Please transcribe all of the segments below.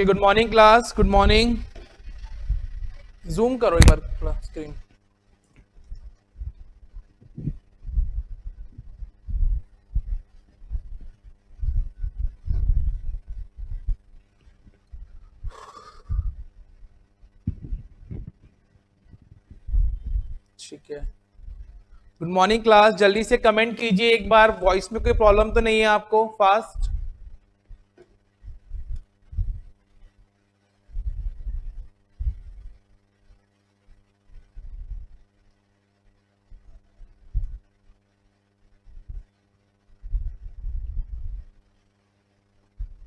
Okay, good morning class, good morning. Zoom करो एक बार class screen. ठीक है, गुड मॉर्निंग क्लास। जल्दी से कमेंट कीजिए एक बार, वॉइस में कोई प्रॉब्लम तो नहीं है आपको? Fast.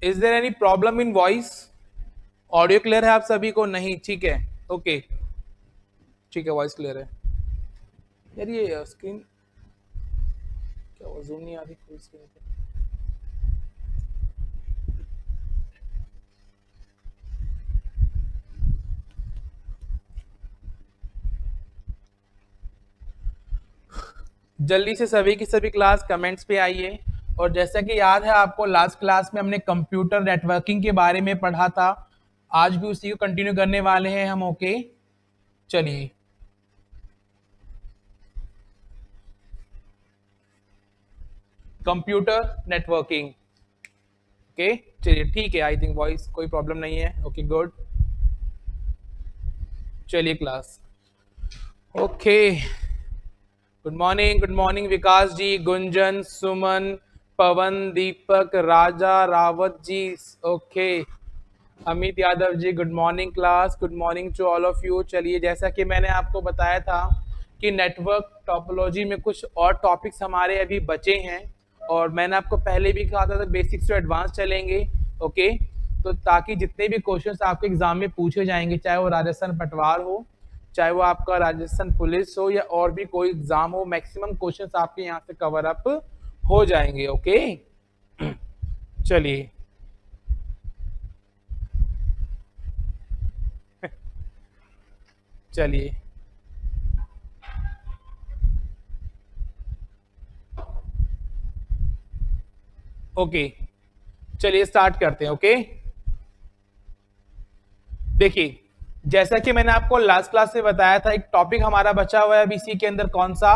Is there any problem in voice? Audio clear है आप सभी को? नहीं, ठीक है, ओके, ठीक है, वॉइस क्लियर है। यार ये स्क्रीन क्या हुआ, जूम नहीं आ रही फुल स्क्रीन पे? जल्दी से सभी की सभी क्लास कमेंट्स पे आइए। और जैसा कि याद है आपको, लास्ट क्लास में हमने कंप्यूटर नेटवर्किंग के बारे में पढ़ा था, आज भी उसी को कंटिन्यू करने वाले हैं हम। ओके, चलिए। कंप्यूटर नेटवर्किंग, ओके, चलिए ठीक है। आई थिंक वॉइस कोई प्रॉब्लम नहीं है। Okay, good. चलिए class. Okay, good morning Vikas ji, Gunjan, Suman, Pavan, Deepak, Raja, Rawat ji. Okay, Amit Yadav ji, good morning class, good morning to all of you. चलिए, जैसा कि मैंने आपको बताया था कि नेटवर्क टोपोलॉजी में कुछ और टॉपिक्स हमारे अभी बचे हैं, और मैंने आपको पहले भी कहा था बेसिक्स टू एडवांस चलेंगे। ओके, तो ताकि जितने भी क्वेश्चंस आपके एग्जाम में पूछे जाएंगे, चाहे वो राजस्थान पटवार हो, चाहे वो आपका राजस्थान पुलिस हो, या और भी कोई एग्जाम हो, मैक्सिमम क्वेश्चंस आपके यहाँ से कवर अप हो जाएंगे। ओके, चलिए। चलिए, ओके, चलिए स्टार्ट करते हैं। ओके, देखिए, जैसा कि मैंने आपको लास्ट क्लास में बताया था, एक टॉपिक हमारा बचा हुआ है अभी इसी के अंदर, कौन सा?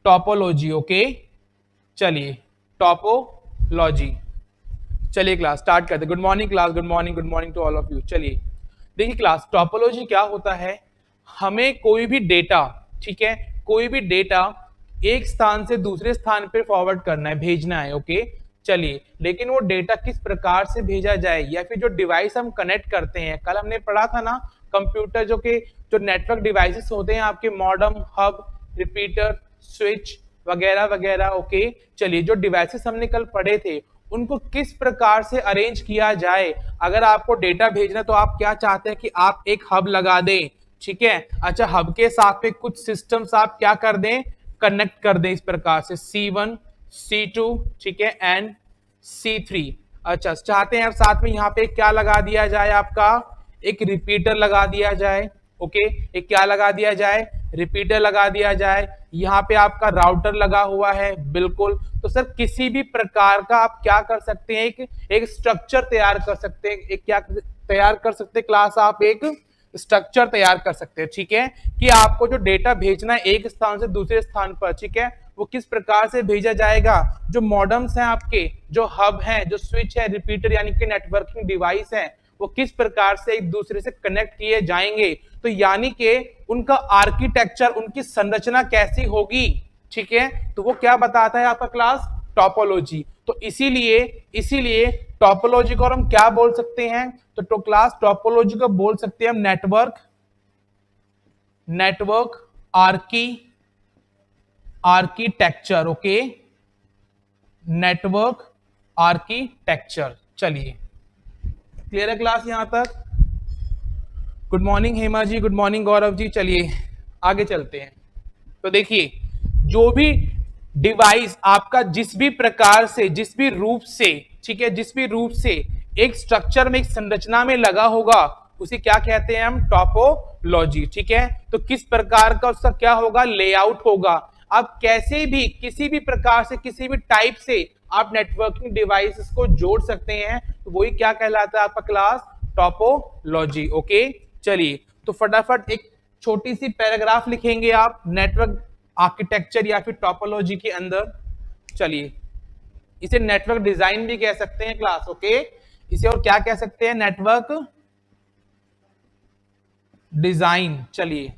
टॉपोलॉजी। ओके, चलिए, टॉपोलॉजी। चलिए क्लास स्टार्ट करते हैं। Good morning class, good morning to all of you. चलिए, देखिए क्लास, टॉपोलॉजी क्या होता है? हमें कोई भी डेटा, ठीक है, कोई भी डेटा एक स्थान से दूसरे स्थान पर फॉरवर्ड करना है, भेजना है। ओके, चलिए, लेकिन वो डेटा किस प्रकार से भेजा जाए, या फिर जो डिवाइस हम कनेक्ट करते हैं, कल हमने पढ़ा था ना, कंप्यूटर जो नेटवर्क डिवाइसेस होते हैं आपके, मॉडेम, हब, रिपीटर, स्विच वगैरह वगैरह। ओके, चलिए, जो डिवाइसेस हमने कल पढ़े थे, उनको किस प्रकार से अरेंज किया जाए। अगर आपको डेटा भेजना, तो आप क्या चाहते हैं कि आप एक हब लगा दें, ठीक है। अच्छा, हब के साथ में कुछ सिस्टम्स आप क्या कर दें, कनेक्ट कर दें इस प्रकार से, C1, C2, ठीक है, एंड C3। अच्छा, चाहते हैं आप साथ में यहाँ पे क्या लगा दिया जाए, आपका एक रिपीटर लगा दिया जाए। ओके, एक क्या लगा दिया जाए, रिपीटर लगा दिया जाए। यहाँ पे आपका राउटर लगा हुआ है, बिल्कुल। तो सर, किसी भी प्रकार का आप क्या कर सकते हैं, एक स्ट्रक्चर तैयार कर सकते हैं। एक क्या तैयार कर सकते हैं क्लास, आप एक स्ट्रक्चर तैयार कर सकते हैं, ठीक है, कि आपको जो डेटा भेजना है एक स्थान से दूसरे स्थान पर, ठीक है, वो किस प्रकार से भेजा जाएगा। जो मॉडेम्स हैं आपके, जो हब हैं, जो स्विच है, रिपीटर यानी कि नेटवर्किंग डिवाइस है, वो किस प्रकार से एक दूसरे से कनेक्ट किए जाएंगे। तो यानी कि उनका आर्किटेक्चर, उनकी संरचना कैसी होगी, ठीक है, तो वो क्या बताता है आपका क्लास, टॉपोलॉजी। तो इसीलिए टॉपोलॉजी को हम क्या बोल सकते हैं, तो क्लास टॉपोलॉजी को बोल सकते हैं हम network architecture. Okay, network architecture. चलिए, क्लियर है क्लास यहां तक? Good morning Hema ji, good morning Gaurav ji. चलिए आगे चलते हैं। तो देखिए, जो भी डिवाइस आपका जिस भी प्रकार से, जिस भी रूप से, ठीक है, जिस भी रूप से एक स्ट्रक्चर में, एक संरचना में लगा होगा, उसे क्या कहते हैं हम, टॉपोलॉजी, ठीक है। तो किस प्रकार का उसका क्या होगा, लेआउट होगा। आप कैसे भी, किसी भी प्रकार से, किसी भी टाइप से आप नेटवर्किंग डिवाइसेस को जोड़ सकते हैं, तो वही क्या कहलाता है आपका क्लास, टोपोलॉजी। ओके चलिए, तो फटाफट एक छोटी सी पैराग्राफ लिखेंगे आप नेटवर्क आर्किटेक्चर या फिर टोपोलॉजी के अंदर। चलिए, इसे नेटवर्क डिजाइन भी कह सकते हैं क्लास। ओके, इसे और क्या कह सकते हैं? Network design. चलिए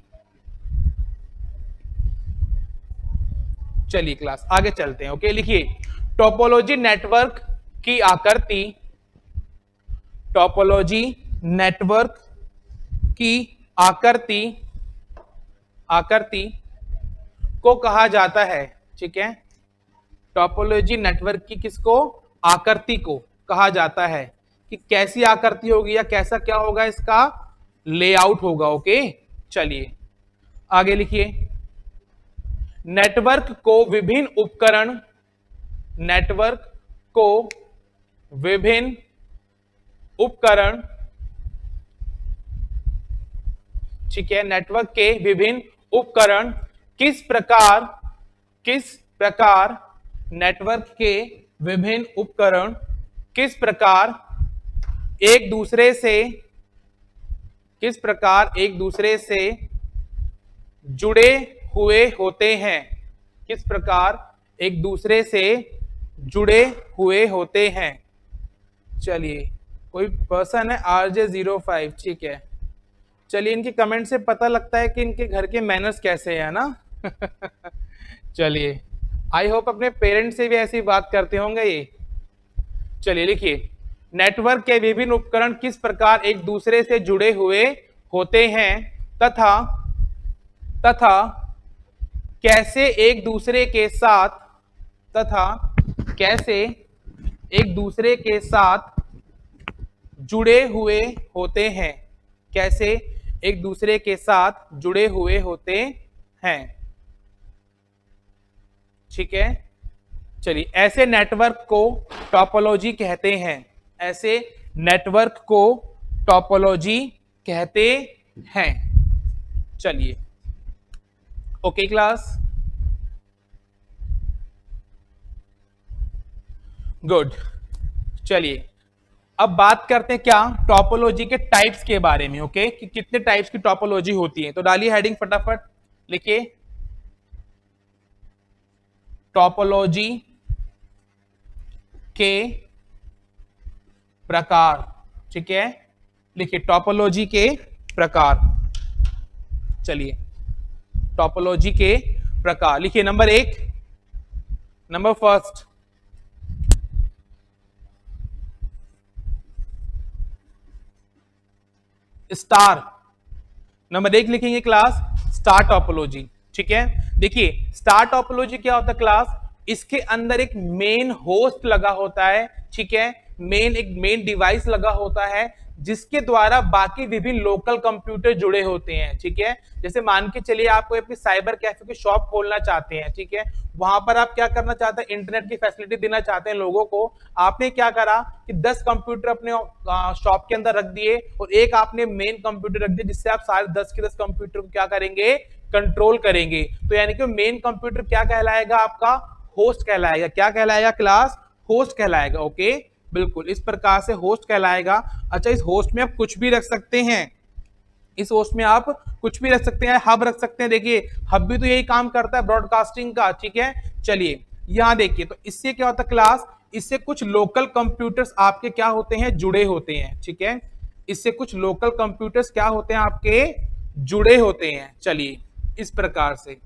चलिए क्लास आगे चलते हैं। ओके लिखिए, टोपोलॉजी नेटवर्क की आकृति, टोपोलॉजी नेटवर्क की आकृति आकृति को कहा जाता है। ठीक है, टोपोलॉजी नेटवर्क की किसको? आकृति को कहा जाता है कि कैसी आकृति होगी या कैसा क्या होगा, इसका लेआउट होगा। ओके चलिए आगे लिखिए, नेटवर्क को विभिन्न उपकरण, नेटवर्क को विभिन्न उपकरण, ठीक है, नेटवर्क के विभिन्न उपकरण किस प्रकार नेटवर्क के विभिन्न उपकरण किस प्रकार एक दूसरे से जुड़े हुए होते हैं, किस प्रकार एक दूसरे से जुड़े हुए होते हैं। चलिए, कोई पर्सन है RJ05, ठीक है, चलिए इनके कमेंट से पता लगता है कि इनके घर के मैनर्स कैसे हैं ना। चलिए, आई होप अपने पेरेंट्स से भी ऐसी बात करते होंगे ये। चलिए लिखिए, नेटवर्क के विभिन्न उपकरण किस प्रकार एक दूसरे से जुड़े हुए होते हैं तथा कैसे एक दूसरे के साथ जुड़े हुए होते हैं, कैसे एक दूसरे के साथ जुड़े हुए होते हैं। ठीक है, चलिए, ऐसे नेटवर्क को टोपोलॉजी कहते हैं, ऐसे नेटवर्क को टोपोलॉजी कहते हैं। चलिए ओके क्लास, गुड। चलिए अब बात करते हैं क्या, टोपोलॉजी के टाइप्स के बारे में। ओके, कि कितने टाइप्स की टोपोलॉजी होती है। तो डालिए हेडिंग फटाफट, लिखिए टोपोलॉजी के प्रकार। ठीक है, लिखिए टोपोलॉजी के प्रकार। चलिए, टोपोलॉजी के प्रकार लिखिए। Number 1, number first, star. Number 1 लिखेंगे क्लास, स्टार टोपोलॉजी। ठीक है, देखिए स्टार टोपोलॉजी क्या होता है क्लास, इसके अंदर एक मेन होस्ट लगा होता है। ठीक है, एक मेन डिवाइस लगा होता है जिसके द्वारा बाकी विभिन्न लोकल कंप्यूटर जुड़े होते हैं। ठीक है, जैसे मान के चलिए आप कोई अपनी साइबर कैफे की शॉप खोलना चाहते हैं। ठीक है, वहां पर आप क्या करना चाहते हैं, इंटरनेट की फैसिलिटी देना चाहते हैं लोगों को। आपने क्या करा कि 10 कंप्यूटर अपने शॉप के अंदर रख दिए और एक आपने मेन कंप्यूटर रख दिया, जिससे आप सारे 10 के 10 कंप्यूटर को क्या करेंगे, कंट्रोल करेंगे। तो यानी कि मेन कंप्यूटर क्या कहलाएगा, आपका होस्ट कहलाएगा। क्या कहलाएगा क्लास, होस्ट कहलाएगा। ओके, बिल्कुल इस प्रकार से होस्ट कहलाएगा। अच्छा, इस होस्ट में आप कुछ भी रख सकते हैं, इस होस्ट में आप कुछ भी रख सकते हैं, हब रख सकते हैं। देखिए हब भी तो यही काम करता है ब्रॉडकास्टिंग का। ठीक है, चलिए यहां देखिए, तो इससे क्या होता है क्लास, इससे कुछ लोकल कंप्यूटर्स आपके क्या होते हैं, जुड़े होते हैं। ठीक है, इससे कुछ लोकल कंप्यूटर्स क्या होते हैं, आपके जुड़े होते हैं। चलिए इस प्रकार से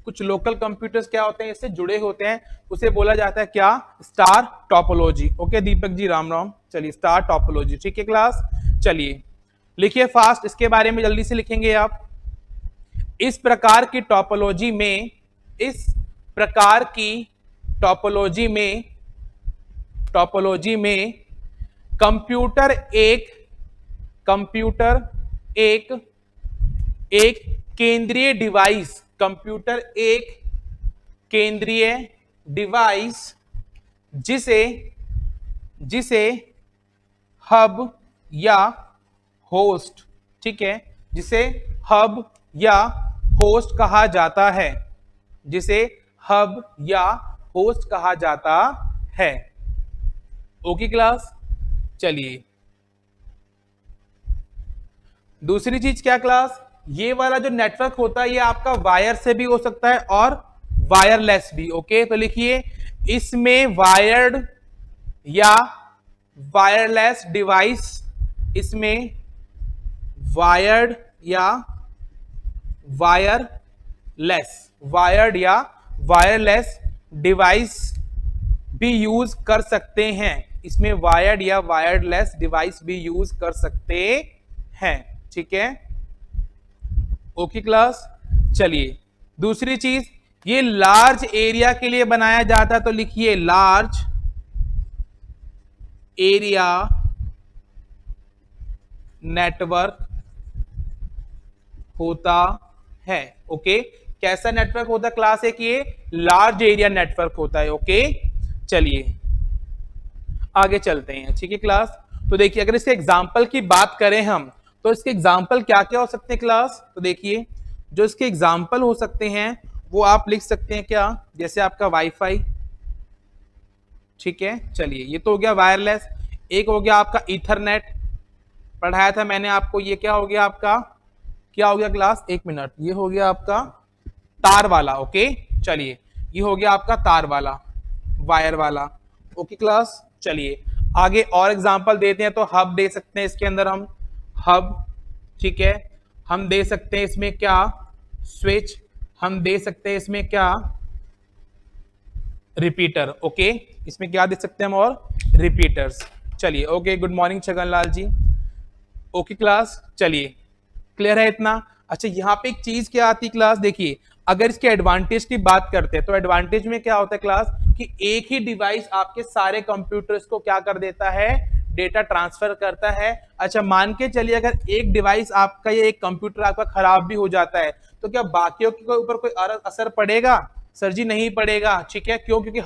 कुछ लोकल कंप्यूटर्स क्या होते हैं, इससे जुड़े होते हैं, उसे बोला जाता है क्या, star topology. Okay Deepak ji, Ram Ram. चलिए स्टार टोपोलॉजी। ठीक है क्लास, चलिए लिखिए फास्ट, इसके बारे में जल्दी से लिखेंगे आप। इस प्रकार की टोपोलॉजी में कंप्यूटर एक केंद्रीय डिवाइस, कंप्यूटर एक केंद्रीय डिवाइस जिसे हब या होस्ट, ठीक है, जिसे हब या होस्ट कहा जाता है, जिसे हब या होस्ट कहा जाता है। ओके क्लास, चलिए दूसरी चीज क्या क्लास, ये वाला जो नेटवर्क होता है ये आपका वायर से भी हो सकता है और वायरलेस भी। ओके, तो लिखिए इसमें वायर्ड या वायरलेस डिवाइस, इसमें वायर्ड या वायरलेस, वायर्ड या वायरलेस डिवाइस भी यूज कर सकते हैं, इसमें वायर्ड या वायरलेस डिवाइस भी यूज कर सकते हैं। ठीक है, ओके क्लास। चलिए दूसरी चीज, ये लार्ज एरिया के लिए बनाया जाता है, तो लिखिए लार्ज एरिया नेटवर्क होता है। ओके, कैसा नेटवर्क होता है क्लास, एक ये लार्ज एरिया नेटवर्क होता है। ओके, चलिए आगे चलते हैं। ठीक है क्लास, तो देखिए अगर इसके एग्जाम्पल की बात करें हम, तो इसके एग्जाम्पल क्या क्या हो सकते हैं क्लास, तो देखिए जो इसके एग्जाम्पल हो सकते हैं वो आप लिख सकते हैं क्या, जैसे आपका वाईफाई। ठीक है, चलिए ये तो हो गया वायरलेस। एक हो गया आपका ईथरनेट, पढ़ाया था मैंने आपको, ये क्या हो गया आपका, क्या हो गया क्लास, एक मिनट, ये हो गया आपका तार वाला। ओके, चलिए ये हो गया आपका तार वाला, वायर वाला। ओके क्लास, चलिए आगे और एग्जांपल देते हैं, तो हब दे सकते हैं इसके अंदर हम, हब। ठीक है, हम दे सकते हैं इसमें क्या, स्विच, हम दे सकते हैं इसमें क्या, रिपीटर। ओके, इसमें क्या दे सकते हैं हम, और रिपीटर्स। चलिए ओके, गुड मॉर्निंग छगनलाल जी। ओके क्लास, चलिए क्लियर है इतना। अच्छा, यहाँ पे एक चीज क्या आती है क्लास, देखिए अगर इसके एडवांटेज की बात करते हैं, तो एडवांटेज में क्या होता है क्लास, कि एक ही डिवाइस आपके सारे कंप्यूटर्स को क्या कर देता है, डेटा ट्रांसफर करता है। अच्छा, मान के चलिए अगर एक डिवाइस आपका, ये एक कंप्यूटर आपका खराब भी हो जाता है, तो क्या बाकियों के ऊपर कोई असर पड़ेगा, सर जी नहीं पड़ेगा। ठीक है, क्यों, क्योंकि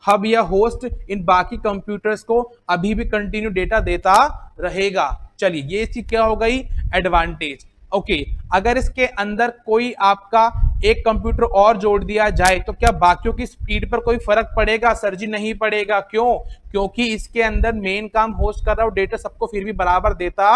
हब या होस्ट इन बाकी कंप्यूटर्स को अभी भी कंटिन्यू डेटा देता रहेगा। चलिए ये चीज क्या हो गई, एडवांटेज। ओके, अगर इसके अंदर कोई आपका एक कंप्यूटर और जोड़ दिया जाए, तो क्या बाकियों की स्पीड पर कोई फर्क पड़ेगा, सर जी नहीं पड़ेगा। क्यों, क्योंकि इसके अंदर मेन काम होस्ट कर रहा हो, डेटा सबको फिर भी बराबर देता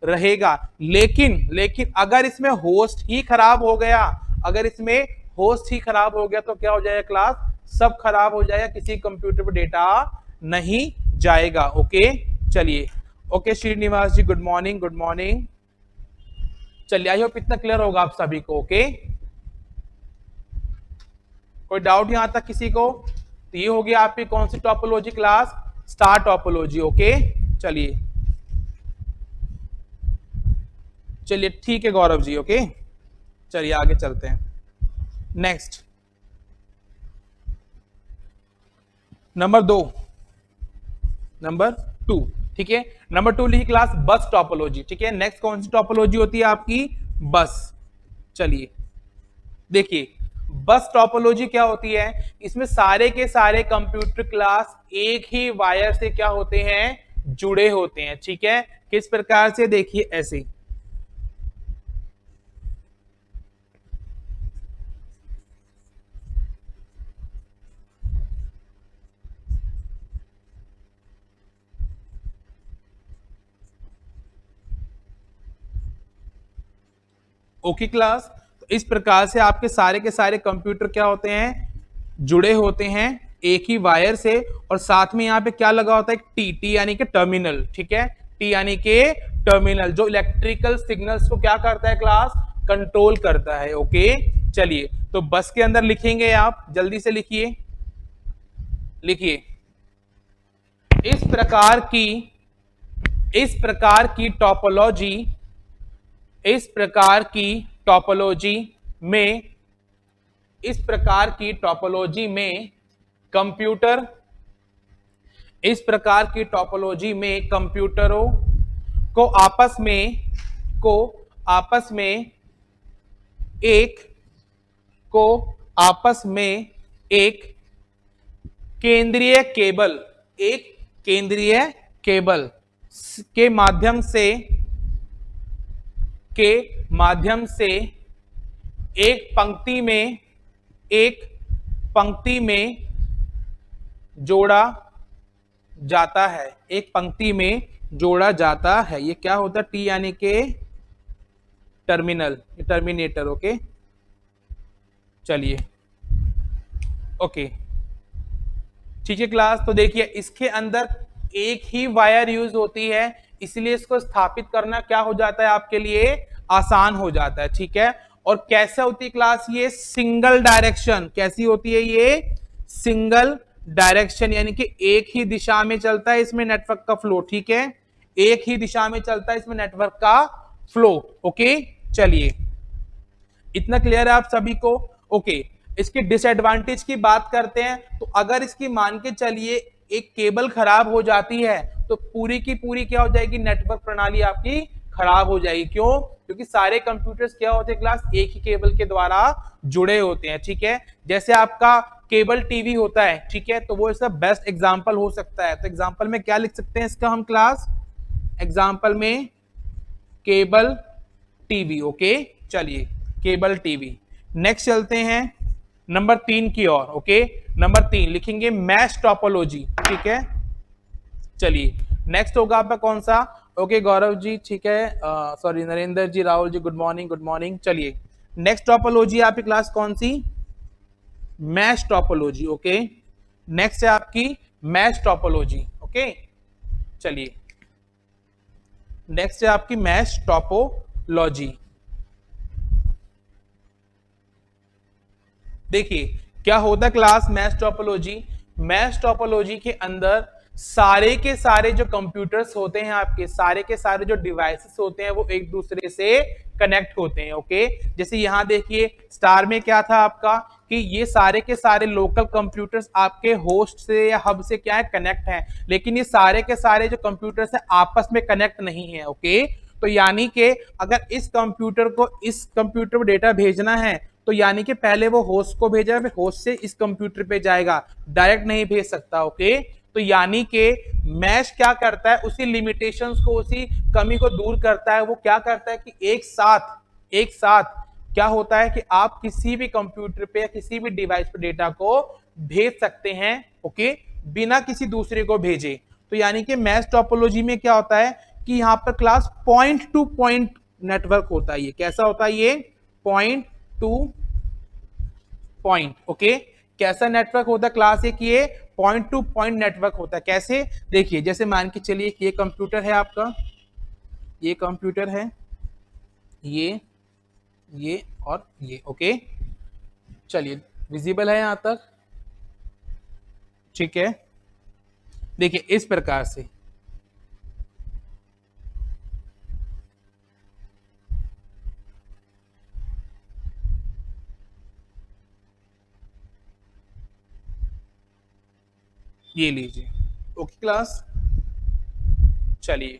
रहेगा। लेकिन अगर इसमें होस्ट ही खराब हो गया, अगर इसमें होस्ट ही खराब हो गया, तो क्या हो जाएगा क्लास, सब खराब हो जाएगा, किसी कंप्यूटर पर डेटा नहीं जाएगा। ओके, चलिए ओके श्रीनिवास जी, गुड मॉर्निंग, गुड मॉर्निंग। चलिए आई होप इतना क्लियर होगा आप सभी को। ओके, कोई डाउट यहां तक किसी को, तो ये हो गया आपकी कौन सी topology class, star topology. Okay, चलिए चलिए ठीक है गौरव जी। ओके, चलिए आगे चलते हैं। Next number 2, number 2। ठीक है, नंबर 2 लिखी क्लास बस टोपोलॉजी। ठीक है, नेक्स्ट कौन सी टोपोलॉजी होती है आपकी, बस। चलिए देखिए बस टोपोलॉजी क्या होती है, इसमें सारे के सारे कंप्यूटर क्लास एक ही वायर से क्या होते हैं, जुड़े होते हैं। ठीक है, किस प्रकार से, देखिए ऐसे। ओके क्लास, तो इस प्रकार से आपके सारे के सारे कंप्यूटर क्या होते हैं, जुड़े होते हैं एक ही वायर से, और साथ में यहाँ पे क्या लगा होता है, टी यानी कि टर्मिनल। ठीक है, टी यानी कि टर्मिनल, जो इलेक्ट्रिकल सिग्नल्स को क्या करता है क्लास, कंट्रोल करता है। ओके, चलिए तो बस के अंदर लिखेंगे आप, जल्दी से लिखिए, लिखिए इस प्रकार की, इस प्रकार की टोपोलॉजी, इस प्रकार की टोपोलॉजी में, इस प्रकार की टोपोलॉजी में कंप्यूटर, इस प्रकार की टोपोलॉजी में कंप्यूटरों को आपस में, को आपस में एक, को आपस में एक केंद्रीय केबल, एक केंद्रीय केबल के माध्यम से, के माध्यम से एक पंक्ति में, एक पंक्ति में जोड़ा जाता है, एक पंक्ति में जोड़ा जाता है। ये क्या होता है, टी यानी के टर्मिनल, टर्मिनेटर। ओके चलिए, ओके ठीक है क्लास। तो देखिए इसके अंदर एक ही वायर यूज होती है, इसलिए इसको स्थापित करना क्या हो जाता है आपके लिए, आसान हो जाता है। ठीक है, और कैसे होती है क्लास ये, सिंगल डायरेक्शन। कैसी होती है ये, सिंगल डायरेक्शन, यानी कि एक ही दिशा में चलता है इसमें नेटवर्क का फ्लो। ठीक है, एक ही दिशा में चलता है इसमें नेटवर्क का फ्लो। ओके चलिए, इतना क्लियर है आप सभी को। ओके, इसके डिसएडवांटेज की बात करते हैं, तो अगर इसकी मान के चलिए एक केबल खराब हो जाती है तो पूरी की पूरी क्या हो जाएगी, नेटवर्क प्रणाली आपकी खराब हो जाएगी। क्यों? क्योंकि सारे कंप्यूटर्स क्या होते हैं क्लास, एक ही केबल के द्वारा जुड़े होते हैं। ठीक है, जैसे आपका केबल टीवी होता है, ठीक है, तो वो इसका बेस्ट एग्जांपल हो सकता है। तो एग्जांपल में क्या लिख सकते हैं इसका हम क्लास, एग्जांपल में केबल टीवी। ओके चलिए, केबल टीवी। नेक्स्ट चलते हैं नंबर 3 की ओर। ओके, नंबर 3 लिखेंगे मैश टोपोलॉजी। ठीक है, चलिए नेक्स्ट होगा आपका कौन सा। ओके गौरव जी, ठीक है, सॉरी नरेंद्र जी, Rahul ji, good morning good morning. चलिए नेक्स्ट टोपोलॉजी आपकी क्लास कौन सी, मैश टोपोलॉजी। ओके, नेक्स्ट है आपकी मैश टोपोलॉजी। ओके चलिए, नेक्स्ट है आपकी मैश टोपोलॉजी। देखिए क्या होता है class mesh topology, mesh topology के अंदर सारे के सारे जो कंप्यूटर्स होते हैं आपके, सारे के सारे जो डिवाइसेस होते हैं वो एक दूसरे से कनेक्ट होते हैं। ओके, जैसे यहां देखिए स्टार में क्या था आपका, कि ये सारे के सारे लोकल कंप्यूटर्स आपके होस्ट से या हब से क्या है, कनेक्ट हैं, लेकिन ये सारे के सारे जो कंप्यूटर्स हैं आपस में कनेक्ट नहीं है। ओके, तो यानी कि अगर इस कंप्यूटर को इस कंप्यूटर पर डेटा भेजना है तो यानी कि पहले वो होस्ट को भेजा, फिर होस्ट से इस कंप्यूटर पे जाएगा, डायरेक्ट नहीं भेज सकता। ओके, तो यानी कि मैश क्या करता है, उसी लिमिटेशंस को, उसी कमी को दूर करता है। वो क्या करता है कि एक साथ क्या होता है कि आप किसी भी कंप्यूटर पे या किसी भी डिवाइस पे डेटा को भेज सकते हैं। ओके, बिना किसी दूसरे को भेजे। तो यानी कि मैश टोपोलॉजी में क्या होता है कि यहां पर class point two point network होता है। ये कैसा होता है, ये पॉइंट टू पॉइंट। ओके, कैसा नेटवर्क होता है क्लास, एक ये पॉइंट टू पॉइंट नेटवर्क होता है। कैसे, देखिए जैसे मान के चलिए कि ये कंप्यूटर है आपका, ये कंप्यूटर है, ये और ये। ओके चलिए, विजिबल है यहां तक, ठीक है। देखिए इस प्रकार से ये लीजिए। ओके क्लास, चलिए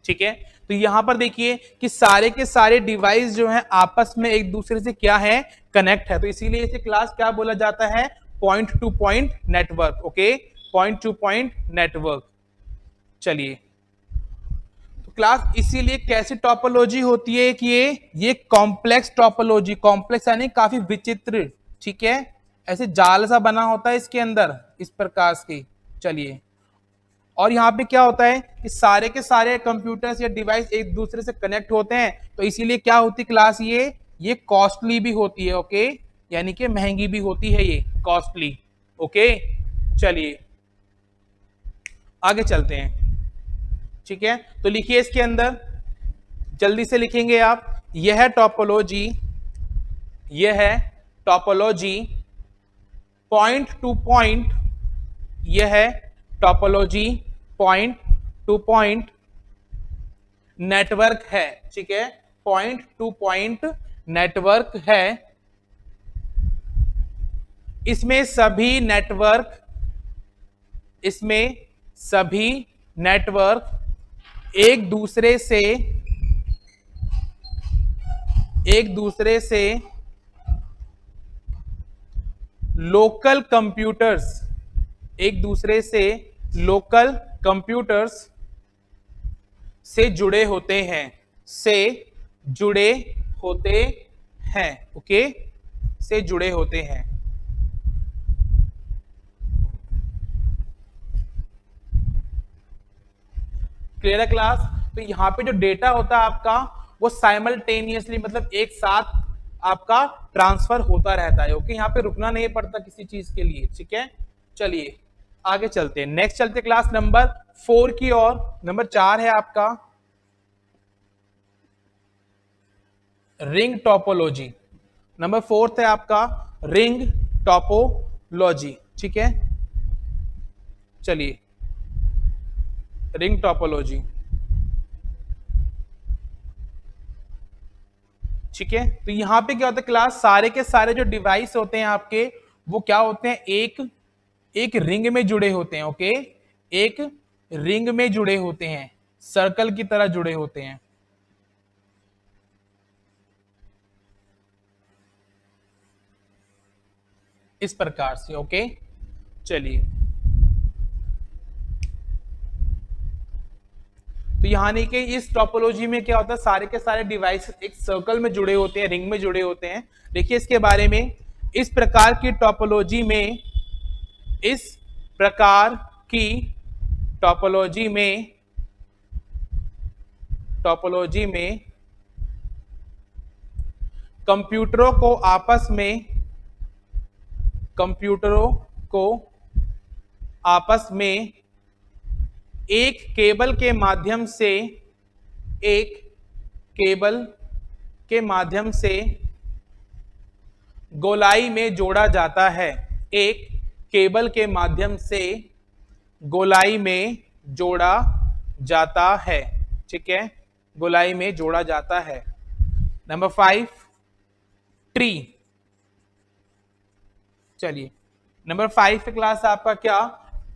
ठीक है। तो यहां पर देखिए कि सारे के सारे डिवाइस जो हैं आपस में एक दूसरे से क्या है, कनेक्ट है। तो इसीलिए इसे क्लास क्या बोला जाता है, point two point network. Okay, point two point network. चलिए, तो क्लास इसीलिए कैसी टोपोलॉजी होती है कि ये कॉम्प्लेक्स टोपोलॉजी, कॉम्प्लेक्स यानी काफी विचित्र, ठीक है, ऐसे जाल सा बना होता है इसके अंदर इस प्रकार की। चलिए, और यहाँ पे क्या होता है कि सारे के सारे कंप्यूटर्स या डिवाइस एक दूसरे से कनेक्ट होते हैं, तो इसीलिए क्या होती है क्लास, ये कॉस्टली भी होती है। ओके, यानी कि महंगी भी होती है, ये कॉस्टली। ओके चलिए आगे चलते हैं, ठीक है। तो लिखिए इसके अंदर, जल्दी से लिखेंगे आप, यह है टोपोलॉजी, यह है टोपोलॉजी पॉइंट टू पॉइंट, यह है topology point two point network है, ठीक है, पॉइंट टू पॉइंट नेटवर्क है। इसमें सभी नेटवर्क, इसमें सभी नेटवर्क एक दूसरे से लोकल कंप्यूटर्स, एक दूसरे से लोकल कंप्यूटर्स से जुड़े होते हैं, से जुड़े होते हैं। ओके, से जुड़े होते हैं। क्लियर है क्लास। तो यहां पे जो डेटा होता है आपका वो साइमल्टेनियसली मतलब एक साथ आपका ट्रांसफर होता रहता है। ओके, यहाँ पे रुकना नहीं पड़ता किसी चीज के लिए। ठीक है, चलिए आगे चलते हैं। नेक्स्ट चलते क्लास नंबर 4 की ओर। नंबर 4 है आपका रिंग टोपोलॉजी। नंबर 4 है आपका रिंग टोपोलॉजी। ठीक है, चलिए रिंग टोपोलॉजी। ठीक है, तो यहां पे क्या होता है क्लास, सारे के सारे जो डिवाइस होते हैं आपके वो क्या होते हैं, एक एक रिंग में जुड़े होते हैं। ओके, एक रिंग में जुड़े होते हैं, सर्कल की तरह जुड़े होते हैं। इस प्रकार से। ओके, चलिए तो यहाँ नहीं कि इस टोपोलॉजी में क्या होता है, सारे के सारे डिवाइस एक सर्कल में जुड़े होते हैं, रिंग में जुड़े होते हैं। देखिए इसके बारे में, इस प्रकार की टोपोलॉजी में, इस प्रकार की टोपोलॉजी में, टोपोलॉजी में कंप्यूटरों को आपस में, कंप्यूटरों को आपस में एक केबल के माध्यम से, एक केबल के माध्यम से गोलाई में जोड़ा जाता है। एक केबल के माध्यम से गोलाई में जोड़ा जाता है। ठीक है, गोलाई में जोड़ा जाता है। Number 5 tree. चलिए नंबर 5 क्लास आपका क्या,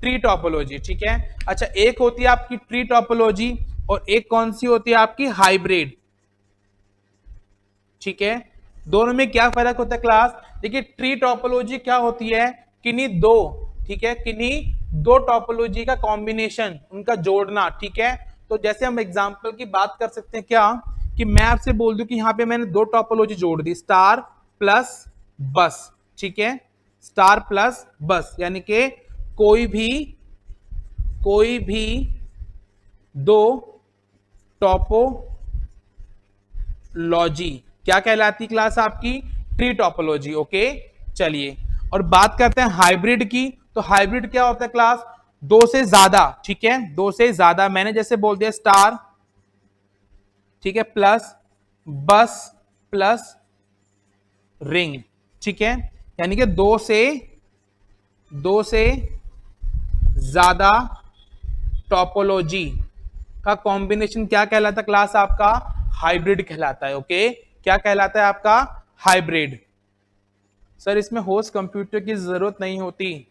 ट्री टोपोलॉजी। ठीक है, अच्छा एक होती है आपकी ट्री टोपोलॉजी और एक कौन सी होती है आपकी, हाइब्रिड। ठीक है, दोनों में क्या फर्क होता है क्लास, देखिए ट्री टोपोलॉजी क्या होती है, किन्हीं दो, ठीक है, किन्हीं दो टोपोलॉजी का कॉम्बिनेशन, उनका जोड़ना। ठीक है, तो जैसे हम एग्जांपल की बात कर सकते हैं क्या, कि मैं आपसे बोल दूं कि यहां पे मैंने दो टोपोलॉजी जोड़ दी, स्टार प्लस बस। ठीक है, स्टार प्लस बस, यानी कि कोई भी दो टोपोलॉजी क्या कहलाती क्लास आपकी, ट्री टोपोलॉजी। ओके, चलिए और बात करते हैं हाइब्रिड की। तो हाइब्रिड क्या होता है क्लास, दो से ज्यादा। ठीक है, दो से ज्यादा, मैंने जैसे बोल दिया स्टार, ठीक है, प्लस बस प्लस रिंग। ठीक है, यानी कि दो से ज्यादा टोपोलॉजी का कॉम्बिनेशन क्या कहलाता है क्लास आपका, हाइब्रिड कहलाता है। ओके, क्या कहलाता है आपका, हाइब्रिड। सर इसमें होस्ट कंप्यूटर की जरूरत नहीं होती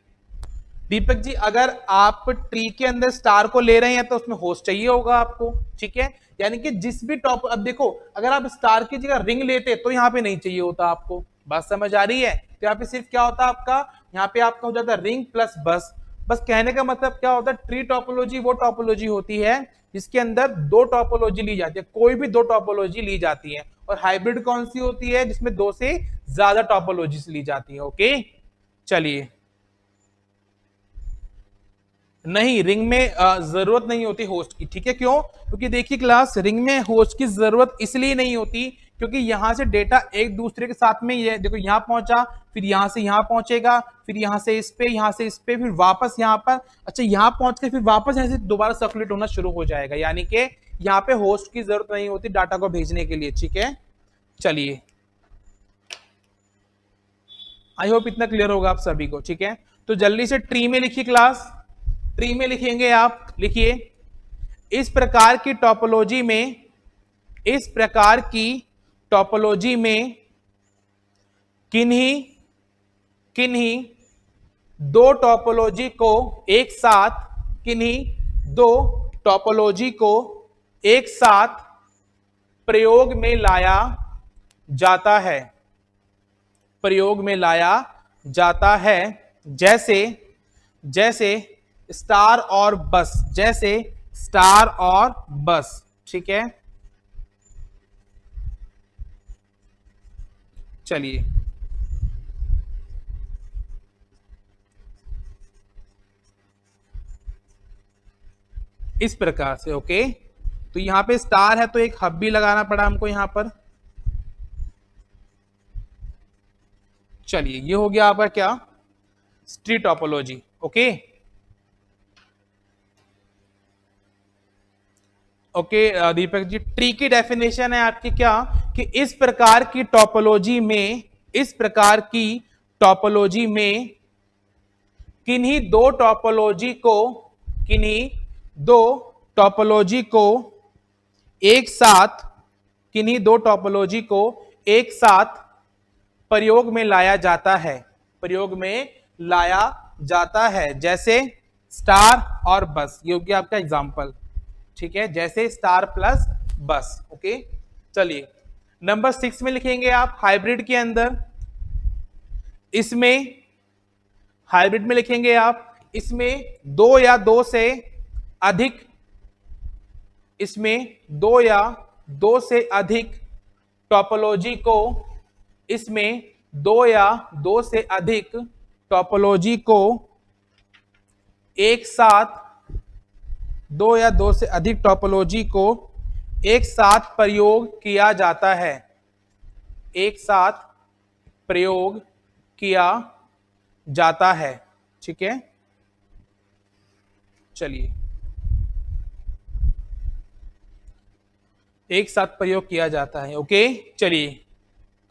दीपक जी, अगर आप ट्री के अंदर स्टार को ले रहे हैं तो उसमें होस्ट चाहिए होगा आपको। ठीक है, यानी कि जिस भी टॉप, अब देखो अगर आप स्टार की जगह रिंग लेते तो यहाँ पे नहीं चाहिए होता आपको। बात समझ आ रही है, तो यहाँ पे सिर्फ क्या होता आपका, यहाँ पे आपका हो जाता है रिंग प्लस बस। बस कहने का मतलब क्या होता है, ट्री टोपोलॉजी वो टोपोलॉजी होती है जिसके अंदर दो टोपोलॉजी ली जाती है, कोई भी दो टोपोलॉजी ली जाती है। और हाइब्रिड कौन सी होती है, जिसमें दो से ज्यादा टोपोलॉजी ली जाती है। ओके, चलिए नहीं, रिंग में जरूरत नहीं होती होस्ट की। ठीक है, क्यों, क्योंकि देखिए क्लास, रिंग में होस्ट की जरूरत इसलिए नहीं होती क्योंकि यहां से डेटा एक दूसरे के साथ में, ये देखो यहां पहुंचा, फिर यहां से यहां पहुंचेगा, फिर यहां से इस पे, यहां से इस पे, फिर वापस यहां पर, अच्छा यहां पहुंच के फिर वापस ऐसे दोबारा सर्कुलेट होना शुरू हो जाएगा। यानी कि यहां पे होस्ट की जरूरत नहीं होती डाटा को भेजने के लिए। ठीक है, चलिए आई होप इतना क्लियर होगा आप सभी को। ठीक है, तो जल्दी से ट्री में लिखिए क्लास, ट्री में लिखेंगे आप, लिखिए इस प्रकार की टोपोलॉजी में, इस प्रकार की टोपोलॉजी में किन्हीं किन्हीं दो टोपोलॉजी को एक साथ, किन्हीं दो टोपोलॉजी को एक साथ प्रयोग में लाया जाता है, प्रयोग में लाया जाता है, जैसे जैसे स्टार और बस, जैसे स्टार और बस। ठीक है, चलिए इस प्रकार से। ओके, तो यहाँ पे स्टार है तो एक हब भी लगाना पड़ा हमको यहाँ पर। चलिए ये हो गया आपका क्या, tree topology. Okay okay Deepak ji, tree की डेफिनेशन है आपकी क्या, कि इस प्रकार की टोपोलॉजी में, इस प्रकार की टोपोलॉजी में किन्हीं दो टोपोलॉजी को, किन्हीं दो टोपोलॉजी को एक साथ, किन्हीं दो टोपोलॉजी को एक साथ प्रयोग में लाया जाता है, प्रयोग में लाया जाता है, जैसे स्टार और बस। ये हो गया आपका एग्जांपल, ठीक है, जैसे स्टार प्लस बस। ओके चलिए नंबर 6 में लिखेंगे आप हाइब्रिड के अंदर, इसमें हाइब्रिड में लिखेंगे आप, इसमें दो या दो से अधिक, इसमें दो या दो से अधिक टोपोलॉजी को, इसमें दो या दो से अधिक टोपोलॉजी को एक साथ, दो या दो से अधिक टोपोलॉजी को एक साथ प्रयोग किया जाता है, एक साथ प्रयोग किया जाता है, ठीक है। चलिए एक साथ प्रयोग किया जाता है। ओके चलिए,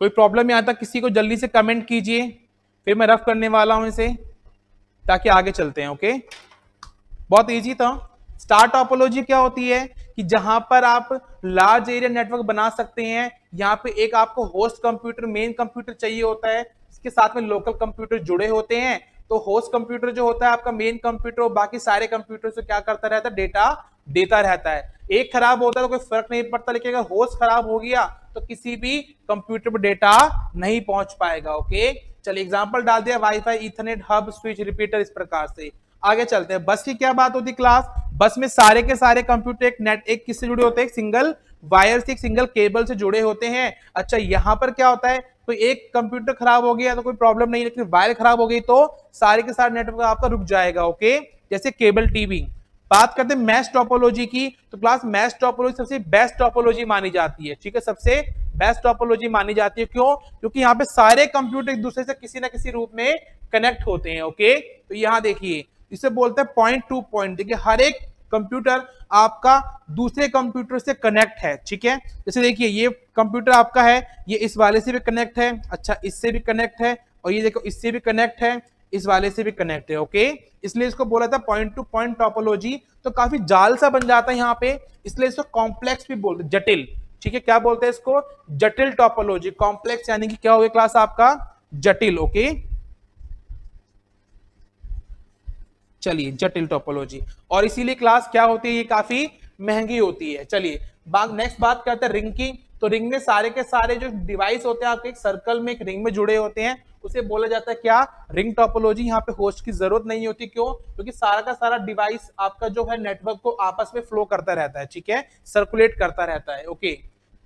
कोई प्रॉब्लम यहां तक किसी को जल्दी से कमेंट कीजिए, फिर मैं रफ करने वाला हूं इसे, ताकि आगे चलते हैं। ओके बहुत इजी था। स्टार टोपोलॉजी क्या होती है कि जहां पर आप लार्ज एरिया नेटवर्क बना सकते हैं, यहाँ पे एक आपको होस्ट कंप्यूटर, मेन कंप्यूटर चाहिए होता है, इसके साथ में लोकल कंप्यूटर जुड़े होते हैं। तो होस्ट कंप्यूटर जो होता है आपका मेन कंप्यूटर, और बाकी सारे कंप्यूटर से क्या करता रहता है, डेटा देता रहता है। एक खराब होता है तो कोई फर्क नहीं पड़ता, लेकिन अगर होस्ट खराब हो गया तो किसी भी कंप्यूटर पर डेटा नहीं पहुंच पाएगा। ओके चलिए एग्जांपल डाल दिया, wifi, Ethernet, hub, switch, repeater, इस प्रकार से। आगे चलते हैं, बस की क्या बात होती है क्लास, बस में सारे के सारे कंप्यूटर एक नेट, एक किससे जुड़े होते हैं, एक सिंगल वायर से, एक सिंगल केबल से जुड़े होते हैं। अच्छा यहां पर क्या होता है, तो एक कंप्यूटर खराब हो गया तो कोई प्रॉब्लम नहीं, लेकिन वायर खराब हो गई तो सारे के सारे नेटवर्क आपका रुक जाएगा। ओके जैसे केबल टीवी। बात करते हैं मैश टोपोलॉजी की, तो क्लास मैश टोपोलॉजी सबसे बेस्ट टोपोलॉजी मानी जाती है, ठीक है, सबसे बेस्ट टोपोलॉजी मानी जाती है। क्यों? क्योंकि यहाँ पे सारे कंप्यूटर एक दूसरे से किसी ना किसी रूप में कनेक्ट होते हैं। ओके तो यहाँ देखिए इसे बोलते हैं पॉइंट टू पॉइंट। देखिए हर एक कंप्यूटर आपका दूसरे कंप्यूटर से कनेक्ट है, ठीक है। जैसे देखिए ये कंप्यूटर आपका है, ये इस वाले से भी कनेक्ट है, अच्छा इससे भी कनेक्ट है, और ये देखो इससे भी कनेक्ट है, इस वाले से भी कनेक्ट है। ओके इसलिए इसको बोला था पॉइंट टू पॉइंट टोपोलॉजी। तो काफी जाल सा बन जाता है यहाँ पे, इसलिए इसको कॉम्प्लेक्स भी बोलते हैं, जटिल, ठीक है। क्या बोलते हैं इसको, जटिल टोपोलॉजी। कॉम्प्लेक्स यानी कि क्या हो गया क्लास आपका, जटिल। ओके चलिए जटिल टोपोलॉजी, और इसीलिए क्लास क्या होती है, ये काफी महंगी होती है। चलिए नेक्स्ट बात करते हैं रिंग की। तो रिंग में सारे के सारे जो डिवाइस होते हैं आपके एक सर्कल में, एक रिंग में जुड़े होते हैं, उसे बोला जाता है क्या, रिंग टोपोलॉजी। यहाँ पे होस्ट की जरूरत नहीं होती, क्यों, क्योंकि सारा का सारा डिवाइस आपका जो है नेटवर्क को आपस में फ्लो करता रहता है, ठीक है, सर्कुलेट करता रहता है। ओके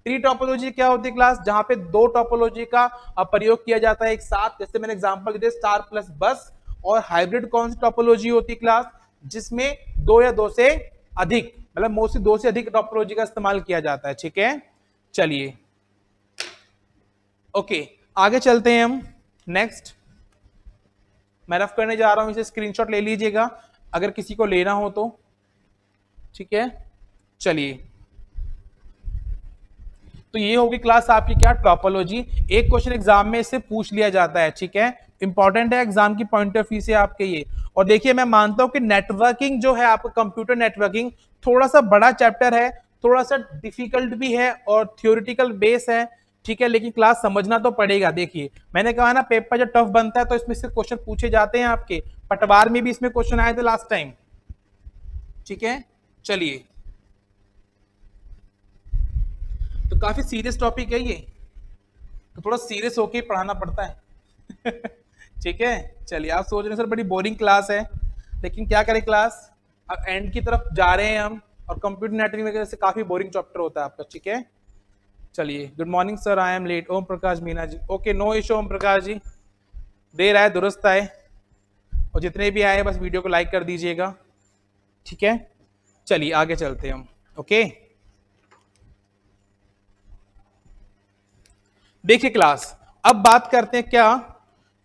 ट्री टोपोलॉजी क्या होती है क्लास, जहां पे दो टोपोलॉजी का प्रयोग किया जाता है एक साथ, जैसे मैंने एग्जांपल दिया स्टार प्लस बस। और हाइब्रिड कौन सी टोपोलॉजी होती है क्लास, जिसमें दो या दो से अधिक, मतलब मोस्टली दो से अधिक टोपोलॉजी का इस्तेमाल किया जाता है, ठीक है। चलिए ओके आगे चलते हैं हम। नेक्स्ट मैं रफ करने जा रहा हूं, इसे स्क्रीनशॉट ले लीजिएगा अगर किसी को लेना हो तो, ठीक है। चलिए तो ये होगी क्लास आपकी क्या, टोपोलॉजी। एक क्वेश्चन एग्जाम में इससे पूछ लिया जाता है, ठीक है, इंपॉर्टेंट है एग्जाम की पॉइंट ऑफ व्यू से आपके ये। और देखिए मैं मानता हूं कि नेटवर्किंग जो है आपका, कंप्यूटर नेटवर्किंग थोड़ा सा बड़ा चैप्टर है, थोड़ा सा डिफिकल्ट भी है और थियोरिटिकल बेस है, ठीक है, लेकिन क्लास समझना तो पड़ेगा। देखिए मैंने कहा ना पेपर जब टफ बनता है तो इसमें से क्वेश्चन पूछे जाते हैं आपके, पटवार में भी इसमें क्वेश्चन आए थे लास्ट टाइम, ठीक है। चलिए तो काफी सीरियस टॉपिक है ये, तो थोड़ा सीरियस होके पढ़ाना पड़ता है ठीक है। चलिए आप सोच रहे हैं सर बड़ी बोरिंग क्लास है, लेकिन क्या करें क्लास, अब एंड की तरफ जा रहे हैं हम, और कंप्यूटर नेटवर्किंग वगैरह से काफी बोरिंग चैप्टर होता है आपका, ठीक है। चलिए good morning sir, I am late, Om Prakash Meena ji. Okay no issue Om Prakash ji, देर आए दुरुस्त आए, और जितने भी आए बस वीडियो को लाइक कर दीजिएगा, ठीक है। चलिए आगे चलते हैं हम। ओके देखिए क्लास, अब बात करते हैं क्या,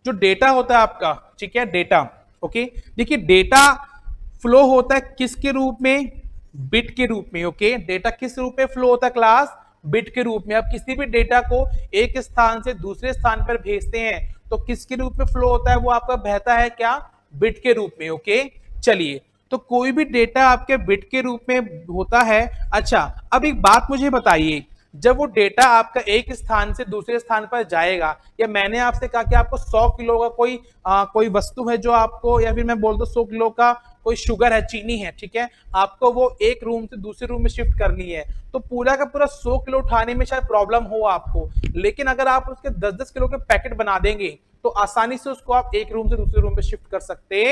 जो डेटा होता है आपका, ठीक है, डेटा, ओके। देखिए डेटा फ्लो होता है किसके रूप में, बिट के रूप में, ओके। डेटा किस रूप में फ्लो होता है क्लास, बिट के रूप में। अब किसी भी डेटा को एक स्थान से दूसरे स्थान पर भेजते हैं तो किसके रूप में फ्लो होता है, वो आपका बहता है क्या, बिट के रूप में, ओके। चलिए, तो कोई भी डेटा आपके बिट के रूप में होता है। अच्छा, अब एक बात मुझे बताइए, जब वो डेटा आपका एक स्थान से दूसरे स्थान पर जाएगा, या मैंने आपसे कहा कि आपको 100 किलो का कोई वस्तु है जो आपको, या फिर मैं बोल दो 100 किलो का कोई शुगर है, चीनी है, ठीक है, आपको वो एक रूम से दूसरे रूम में शिफ्ट करनी है, तो पूरा का पूरा 100 किलो उठाने में शायद प्रॉब्लम हो आपको। लेकिन अगर आप उसके 10-10 किलो के पैकेट बना देंगे तो आसानी से उसको आप एक रूम से दूसरे रूम में शिफ्ट कर सकते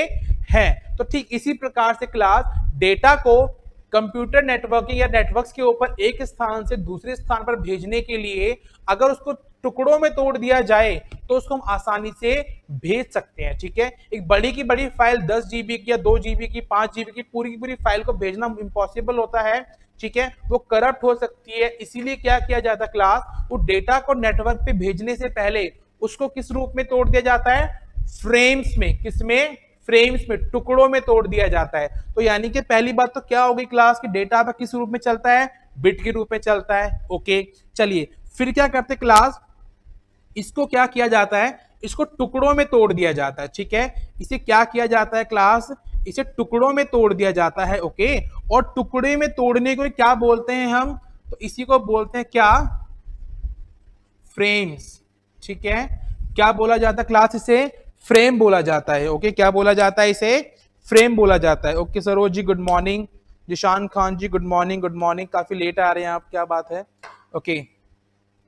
हैं। तो ठीक इसी प्रकार से क्लास, डेटा को कंप्यूटर नेटवर्किंग या नेटवर्क्स के ऊपर एक स्थान से दूसरे स्थान पर भेजने के लिए अगर उसको टुकड़ों में तोड़ दिया जाए तो उसको हम आसानी से भेज सकते हैं, ठीक है। एक बड़ी की बड़ी फाइल 10 जीबी की या 2 जीबी की 5 जीबी की पूरी फाइल को भेजना इम्पॉसिबल होता है, ठीक है, वो करप्ट हो सकती है। इसीलिए क्या किया जाता है क्लास, वो डेटा को नेटवर्क पे भेजने से पहले उसको किस रूप में तोड़ दिया जाता है, फ्रेम्स में, किसमें, फ्रेम्स में, टुकड़ों में तोड़ दिया जाता है। तो यानी कि पहली बात तो क्या होगी क्लास की, डेटा आपका किस रूप में चलता है, बिट के रूप में चलता है, ओके। चलिए फिर क्या करते क्लास, इसको क्या किया जाता है, इसको टुकड़ों में तोड़ दिया जाता है, ठीक है। इसे क्या किया जाता है क्लास, इसे टुकड़ों में तोड़ दिया जाता है, ओके। और टुकड़े में तोड़ने को क्या बोलते हैं हम, तो इसी को बोलते हैं क्या, फ्रेम्स, ठीक है। क्या बोला जाता है क्लास, इसे फ्रेम बोला जाता है, ओके। क्या बोला जाता है, इसे फ्रेम बोला जाता है, okay. Saroj ji good morning, Zeeshan Khan जी गुड मॉर्निंग, गुड मॉर्निंग, काफी लेट आ रहे हैं आप, क्या बात है, ओके।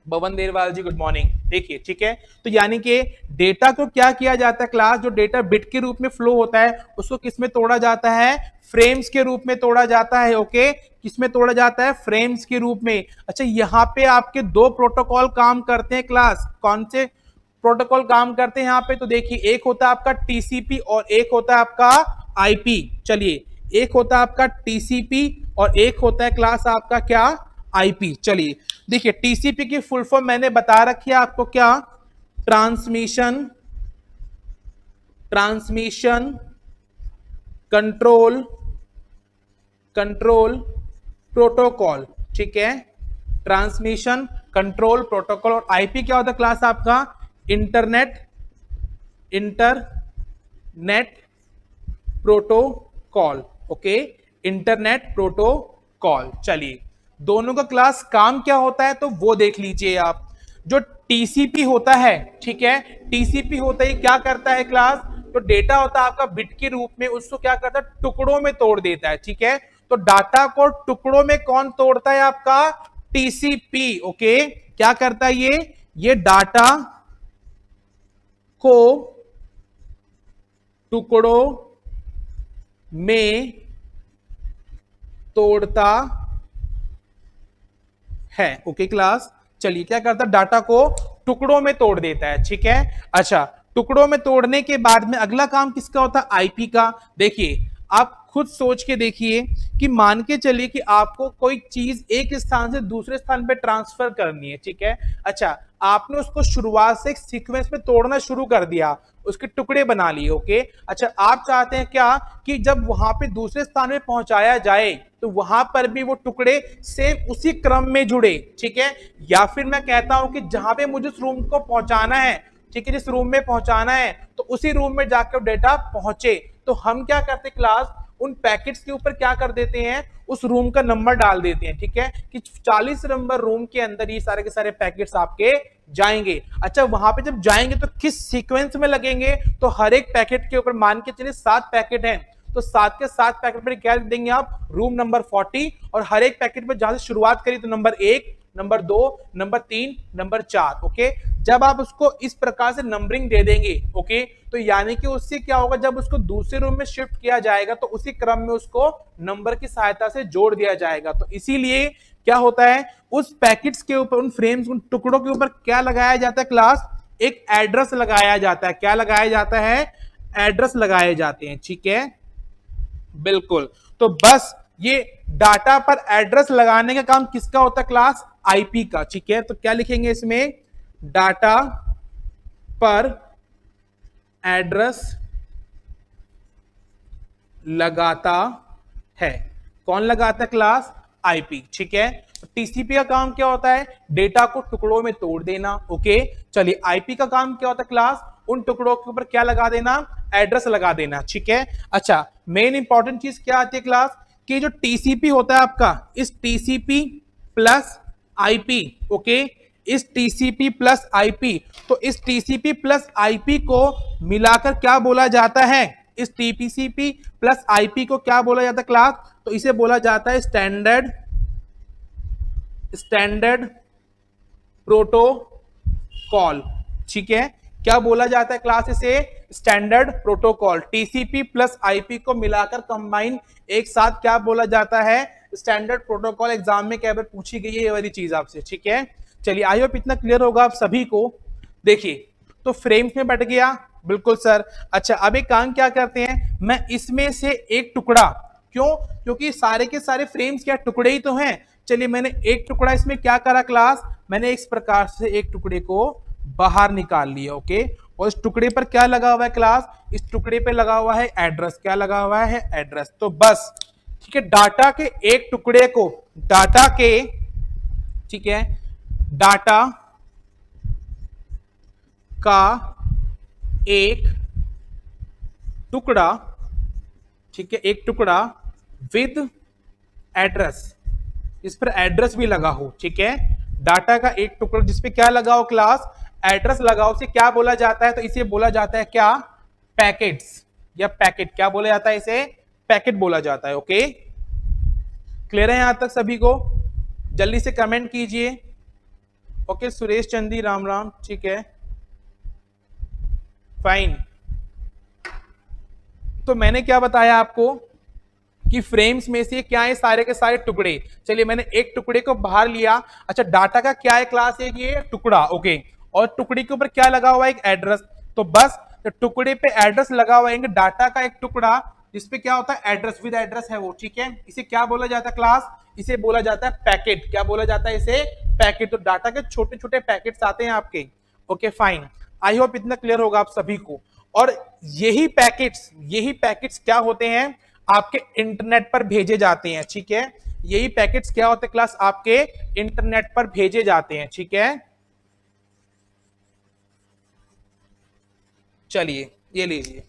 बवन देरवाल जी गुड मॉर्निंग। देखिए ठीक है, तो यानी कि डेटा को क्या किया जाता है क्लास, जो डेटा बिट के रूप में फ्लो होता है उसको किस में तोड़ा जाता है, फ्रेम्स के रूप में तोड़ा जाता है, ओके। किस में तोड़ा जाता है, फ्रेम्स के रूप में। अच्छा, यहाँ पे आपके दो प्रोटोकॉल काम करते हैं क्लास, कौन से प्रोटोकॉल काम करते हैं यहाँ पे, तो देखिए एक होता है आपका टीसीपी और एक होता है आपका आईपी। चलिए, एक होता है आपका टीसीपी और एक होता है क्लास आपका क्या, आईपी। चलिए देखिए, टीसीपी की फुल फॉर्म मैंने बता रखी है आपको, क्या, ट्रांसमिशन कंट्रोल प्रोटोकॉल, ठीक है, ट्रांसमिशन कंट्रोल प्रोटोकॉल। और आईपी क्या होता है क्लास आपका, internet protocol, okay, internet protocol. चलिए, दोनों का क्लास काम क्या होता है तो वो देख लीजिए आप। जो टीसीपी होता है, ठीक है, टीसीपी होता है क्या करता है क्लास, तो डेटा होता है आपका बिट के रूप में, उसको क्या करता है, टुकड़ों में तोड़ देता है, ठीक है। तो डाटा को टुकड़ों में कौन तोड़ता है आपका, टीसीपी, ओके। क्या करता है ये डाटा को टुकड़ों में तोड़ता है, ओके क्लास। चलिए, क्या करता है, डाटा को टुकड़ों में तोड़ देता है, ठीक है। अच्छा, टुकड़ों में तोड़ने के बाद में अगला काम किसका होता है, आईपी का। देखिए, आप खुद सोच के देखिए कि मान के चलिए कि आपको कोई चीज एक स्थान से दूसरे स्थान पे ट्रांसफर करनी है, ठीक है। अच्छा, आपने उसको शुरुआत से एक सीक्वेंस में तोड़ना शुरू कर दिया, उसके टुकड़े बना लिए, ओके। अच्छा, आप चाहते हैं क्या कि जब वहां पे दूसरे स्थान में पहुंचाया जाए तो वहां पर भी वो टुकड़े सेम उसी क्रम में जुड़े, ठीक है। या फिर मैं कहता हूं कि जहां पे मुझे उस रूम को पहुंचाना है, ठीक है, जिस रूम में पहुंचाना है तो उसी रूम में जाकर डेटा पहुंचे, तो हम क्या करते क्लास, उन पैकेट्स के ऊपर क्या कर देते हैं, उस रूम का नंबर डाल देते हैं, ठीक है, कि 40 नंबर रूम के अंदर ये सारे के सारे पैकेट्स आपके जाएंगे। अच्छा, वहां पे जब जाएंगे तो किस सीक्वेंस में लगेंगे, तो हर एक पैकेट के ऊपर मान के चलिए 7 पैकेट हैं, तो 7 के 7 पैकेट पर क्या देंगे आप, रूम नंबर 40, और हर एक पैकेट पर जहां से शुरुआत करी तो number 1, number 2, number 3, number 4, okay. जब आप उसको इस प्रकार से नंबरिंग दे देंगे, ओके, तो यानी कि उससे क्या होगा, जब उसको दूसरे रूम में शिफ्ट किया जाएगा तो उसी क्रम में उसको नंबर की सहायता से जोड़ दिया जाएगा। तो इसीलिए क्या होता है, उस पैकेट्स के ऊपर, उन फ्रेम्स, उन टुकड़ों के ऊपर क्या लगाया जाता है क्लास, एक एड्रेस लगाया जाता है। क्या लगाया जाता है, एड्रेस लगाए जाते हैं, ठीक है, बिल्कुल। तो बस ये डाटा पर एड्रेस लगाने का काम किसका होता है क्लास, आईपी का, ठीक है। तो क्या लिखेंगे इसमें, डाटा पर एड्रेस लगाता है। कौन लगाता है क्लास? आईपी। ठीक है, टीसीपी का काम क्या होता है? डेटा को टुकड़ों में तोड़ देना। ओके, चलिए आईपी का काम क्या होता है क्लास? उन टुकड़ों के ऊपर क्या लगा देना? एड्रेस लगा देना। ठीक है, अच्छा मेन इंपॉर्टेंट चीज क्या आती है क्लास? कि जो टीसीपी होता है आपका, इस टीसीपी प्लस आईपी, ओके, इस टीसीपी प्लस आईपी, तो इस टीसीपी प्लस आईपी को मिलाकर क्या बोला जाता है? इस टीसीपी प्लस आईपी को क्या बोला जाता है क्लास? तो इसे बोला जाता है स्टैंडर्ड प्रोटोकॉल। ठीक है, क्या बोला जाता है क्लास? इसे standard protocol. TCP plus IP को मिलाकर कंबाइन एक साथ क्या बोला जाता है? Standard protocol. एग्जाम में क्या बार पूछी गई है ये वाली चीज आपसे। ठीक है, चलिए आई होप इतना क्लियर होगा आप सभी को। देखिए तो फ्रेम्स में बट गया, बिल्कुल सर। अच्छा अब एक काम क्या करते हैं, मैं इसमें से एक टुकड़ा, क्यों? क्योंकि सारे के सारे फ्रेम्स क्या टुकड़े ही तो हैं। चलिए मैंने एक टुकड़ा इसमें क्या करा क्लास? मैंने इस प्रकार से एक टुकड़े को बाहर निकाल लिया। ओके, और इस टुकड़े पर क्या लगा हुआ है क्लास? इस टुकड़े पे लगा हुआ है एड्रेस। क्या लगा हुआ है? एड्रेस। तो बस ठीक है, डाटा के एक टुकड़े को, डाटा के, ठीक है, डाटा का एक टुकड़ा, ठीक है, एक टुकड़ा विद एड्रेस, इस पर एड्रेस भी लगा हो। ठीक है, डाटा का एक टुकड़ा जिसपे क्या लगा हो क्लास? एड्रेस लगा हो, उसे क्या बोला जाता है? तो इसे बोला जाता है क्या? पैकेट्स या पैकेट। क्या बोला जाता है इसे? पैकेट बोला जाता है। ओके, क्लियर है यहां तक सभी को? जल्दी से कमेंट कीजिए। ओके, सुरेश चंदी राम राम, ठीक है, फाइन। तो मैंने क्या बताया आपको कि फ्रेम्स में से क्या है? सारे के सारे टुकड़े। चलिए मैंने एक टुकड़े को बाहर लिया। अच्छा डाटा का क्या है क्लास? एक ये टुकड़ा। ओके, और टुकड़े के ऊपर क्या लगा हुआ है? एक एड्रेस। तो बस तो टुकड़े पे एड्रेस लगा हुआ है, डाटा का एक टुकड़ा जिसपे क्या होता है? एड्रेस, विद एड्रेस है वो। ठीक है, इसे क्या बोला जाता है क्लास? इसे बोला जाता है पैकेट। क्या बोला जाता है इसे? पैकेट। तो डाटा के छोटे छोटे पैकेट्स आते हैं आपके। ओके फाइन, आई होप इतना क्लियर होगा आप सभी को। और यही पैकेट्स क्या होते हैं? आपके इंटरनेट पर भेजे जाते हैं। ठीक है, यही पैकेट्स क्या होते हैं क्लास? आपके इंटरनेट पर भेजे जाते हैं। ठीक है, चलिए ये लीजिए।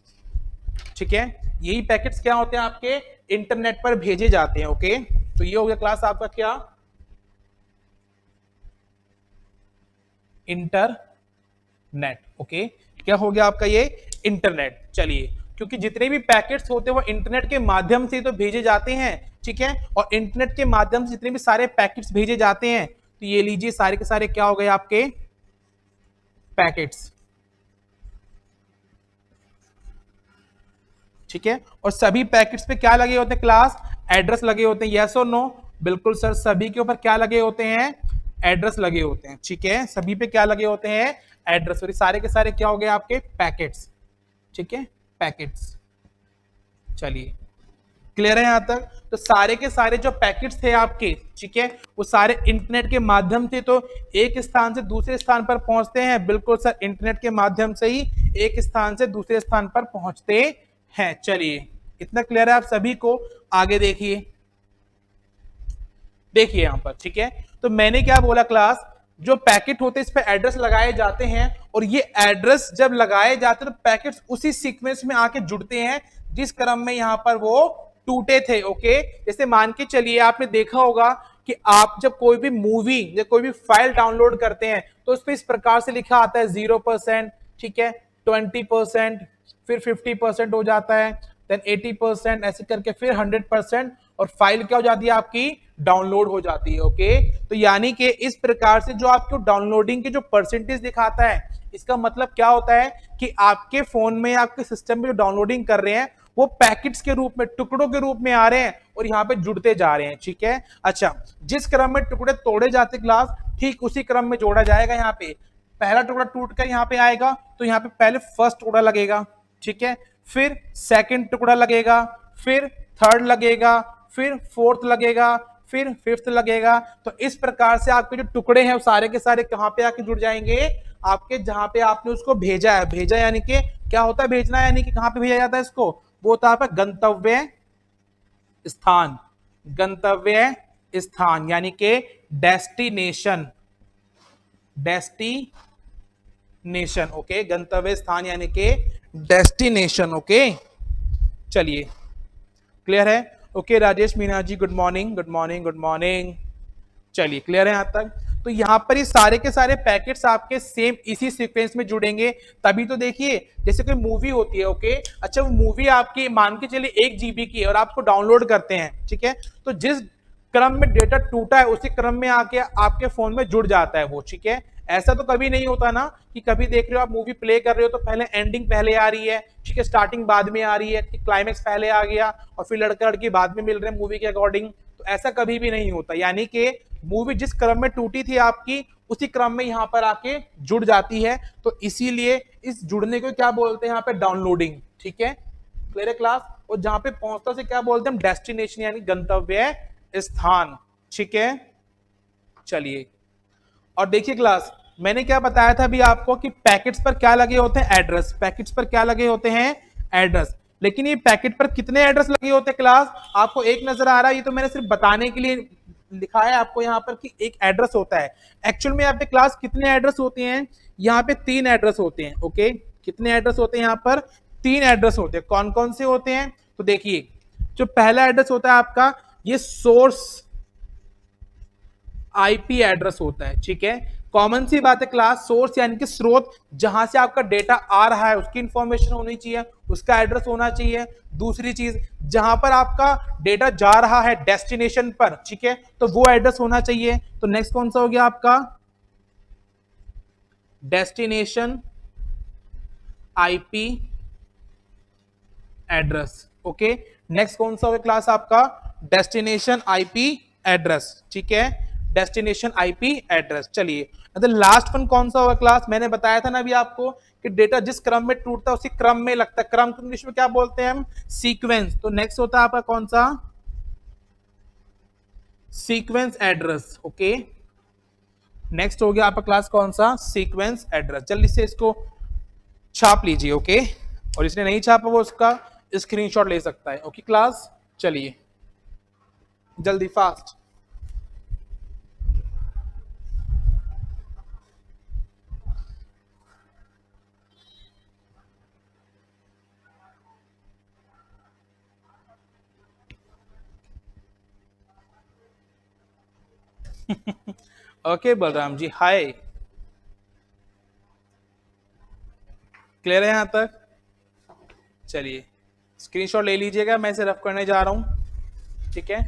ठीक है, यही पैकेट्स क्या होते हैं? आपके इंटरनेट पर भेजे जाते हैं। ओके, तो ये हो गया क्लास आपका क्या? इंटरनेट। ओके, क्या हो गया आपका ये? इंटरनेट। चलिए, क्योंकि जितने भी पैकेट्स होते हैं वो इंटरनेट के माध्यम से तो भेजे जाते हैं। ठीक है, और इंटरनेट के माध्यम से जितने भी सारे पैकेट्स भेजे जाते हैं, तो ये लीजिए सारे के सारे क्या हो गए आपके? पैकेट्स। ठीक है, और सभी पैकेट्स पे क्या लगे होते हैं क्लास? एड्रेस लगे होते हैं। यस और नो? बिल्कुल सर, सभी के ऊपर क्या लगे होते हैं? एड्रेस लगे होते हैं। ठीक है, सभी पे क्या लगे होते हैं? एड्रेस। और सारे के सारे क्या हो गए आपके? पैकेट्स। ठीक है, पैकेट्स। चलिए क्लियर है यहां तक? तो सारे के सारे जो पैकेट्स थे आपके, ठीक है, वो सारे इंटरनेट के माध्यम से तो एक स्थान से दूसरे स्थान पर पहुंचते हैं। बिल्कुल सर, इंटरनेट के माध्यम से ही एक स्थान से दूसरे स्थान पर पहुंचते हैं। चलिए इतना क्लियर है आप सभी को? आगे देखिए, देखिए यहां पर। ठीक है, तो मैंने क्या बोला क्लास? जो पैकेट होते हैं इस पे एड्रेस लगाए जाते हैं, और ये एड्रेस जब लगाए जाते हैं तो पैकेट्स उसी सीक्वेंस में आके जुड़ते हैं जिस क्रम में यहां पर वो टूटे थे। ओके, जैसे मान के चलिए आपने देखा होगा कि आप जब कोई भी मूवी या कोई भी फाइल डाउनलोड करते हैं तो उस पर इस प्रकार से लिखा आता है 0%, ठीक है, 20%, फिर 50% हो जाता है, देन 80%, ऐसे करके फिर 100%, और फाइल क्या हो जाती है आपकी? डाउनलोड हो जाती है। ओके, तो यानी कि इस प्रकार से जो आपको डाउनलोडिंग के जो परसेंटेज दिखाता है, इसका मतलब क्या होता है कि आपके फोन में, आपके सिस्टम में जो डाउनलोडिंग कर रहे हैं वो पैकेट्स के रूप में, टुकड़ों के रूप में आ रहे हैं और यहाँ पे जुड़ते जा रहे हैं। ठीक है, अच्छा जिस क्रम में टुकड़े तोड़े जाते क्लास, ठीक उसी क्रम में जोड़ा जाएगा। यहाँ पे पहला टुकड़ा टूट कर यहाँ पे आएगा तो यहाँ पे पहले फर्स्ट टुकड़ा लगेगा। ठीक है, फिर सेकंड टुकड़ा लगेगा, फिर थर्ड लगेगा, फिर फोर्थ लगेगा, फिर फिफ्थ लगेगा। तो इस प्रकार से आपके जो टुकड़े हैं वो सारे के सारे कहाँ पे आके जुड़ जाएंगे, आपके जहां पे आपने उसको भेजा है। भेजा यानी कि क्या होता है भेजना, यानी कि कहां पे भेजा जाता है इसको, वो होता है आपका गंतव्य स्थान। गंतव्य स्थान यानी कि डेस्टिनेशन, डेस्टिनेशन ओके, गंतव्य स्थान यानी कि डेस्टिनेशन ओके। चलिए क्लियर है, okay Rajesh Meena ji good morning good morning good morning. चलिए क्लियर है यहां तक। तो यहां पर ये सारे के सारे पैकेट्स आपके सेम इसी सीक्वेंस में जुड़ेंगे, तभी तो देखिए जैसे कोई मूवी होती है ओके, अच्छा वो मूवी आपकी मान के चलिए 1 GB की है और आपको डाउनलोड करते हैं, ठीक है, तो जिस क्रम में डेटा टूटा है उसी क्रम में आके आपके फोन में जुड़ जाता है वो, ठीक है। ऐसा तो कभी नहीं होता ना कि कभी देख रहे हो आप मूवी प्ले कर रहे हो तो पहले एंडिंग पहले आ रही है, ठीक है, स्टार्टिंग बाद में आ रही है, क्लाइमेक्स पहले आ गया और फिर लड़का लड़की बाद में मिल रहे हैं मूवी के अकॉर्डिंग। तो ऐसा कभी भी नहीं होता, यानी कि मूवी जिस क्रम में टूटी थी आपकी उसी क्रम में यहां पर आके जुड़ जाती है। तो इसीलिए इस जुड़ने को क्या बोलते हैं यहाँ पे, डाउनलोडिंग, ठीक है, क्लियर है क्लास। और जहां पे पहुंचता से क्या बोलते हैं हम, डेस्टिनेशन यानी गंतव्य स्थान, ठीक है। चलिए और देखिए क्लास, मैंने क्या बताया था अभी आपको कि पैकेट्स पर क्या लगे होते हैं, एड्रेस। पैकेट्स पर क्या लगे होते हैं, एड्रेस। लेकिन ये पैकेट पर कितने एड्रेस लगे होते हैं क्लास, आपको एक नजर आ रहा है, ये तो मैंने सिर्फ बताने के लिए लिखा है आपको यहाँ पर कि एक एड्रेस होता है। एक्चुअल में यहाँ पे क्लास कितने एड्रेस होते हैं, यहाँ पे 3 एड्रेस होते हैं ओके। कितने एड्रेस होते हैं यहाँ पर, 3 एड्रेस होते हैं। कौन कौन से होते हैं, तो देखिए जो पहला एड्रेस होता है आपका, ये सोर्स आईपी एड्रेस होता है, ठीक है। कॉमन सी बात है क्लास, सोर्स यानी कि स्रोत, जहां से आपका डेटा आ रहा है उसकी इंफॉर्मेशन होनी चाहिए, उसका एड्रेस होना चाहिए। दूसरी चीज, जहां पर आपका डेटा जा रहा है डेस्टिनेशन पर, ठीक है, तो वो एड्रेस होना चाहिए। तो नेक्स्ट कौन सा हो गया आपका, destination IP address okay. Next कौन सा होगा क्लास आपका, डेस्टिनेशन आईपी एड्रेस, ठीक है, डेस्टिनेशन आईपी एड्रेस। चलिए लास्ट वन कौन सा होगा क्लास, मैंने बताया था ना अभी आपको कि डेटा जिस क्रम में टूटता है उसी क्रम में लगता है। क्रम को इंग्लिश में क्या बोलते हैं हम, सीक्वेंस। तो नेक्स्ट होता है आपका कौन सा, सीक्वेंस एड्रेस ओके। नेक्स्ट हो गया आपका क्लास कौन सा, सीक्वेंस एड्रेस। जल्दी से इसको छाप लीजिए ओके, और इसने नहीं छापा वो उसका स्क्रीनशॉट ले सकता है ओके क्लास। चलिए जल्दी फास्ट। ओके बलराम जी हाय, क्लियर है यहां तक। चलिए स्क्रीनशॉट ले लीजिएगा, मैं इसे रफ करने जा रहा हूं, ठीक है।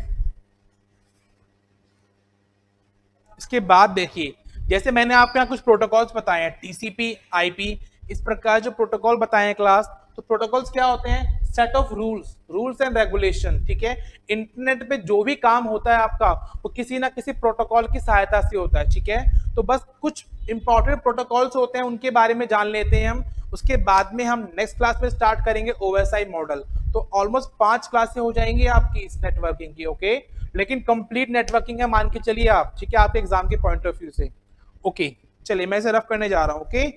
इसके बाद देखिए, जैसे मैंने आपको यहाँ कुछ प्रोटोकॉल्स बताए हैं, टीसीपी आईपी, इस प्रकार जो प्रोटोकॉल बताए हैं क्लास, तो प्रोटोकॉल्स क्या होते हैं, set of rules, rules and regulation, ठीक है। इंटरनेट पे जो भी काम होता है आपका वो किसी ना किसी प्रोटोकॉल की सहायता से होता है, ठीक है। तो बस कुछ इंपॉर्टेंट प्रोटोकॉल्स होते हैं, उनके बारे में जान लेते हैं हम। उसके बाद में हम नेक्स्ट क्लास में स्टार्ट करेंगे ओएसआई मॉडल। तो ऑलमोस्ट 5 क्लासें हो जाएंगी आपकी इस नेटवर्किंग की ओके, लेकिन कंप्लीट नेटवर्किंग है मान के चलिए आप, ठीक है, आपके एग्जाम के पॉइंट ऑफ व्यू से ओके। चलिए मैं इसे रफ करने जा रहा हूं ओके।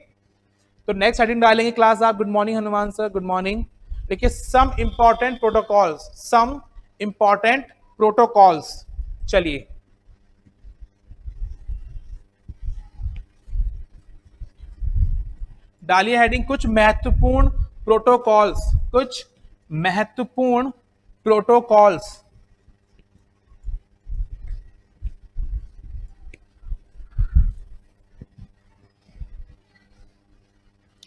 तो नेक्स्ट हेडिंग डालेंगे क्लास आप, good morning Hanuman sir good morning. देखिए some important protocols, some important protocols. चलिए डालिए हेडिंग, कुछ महत्वपूर्ण प्रोटोकॉल्स, कुछ महत्वपूर्ण प्रोटोकॉल्स।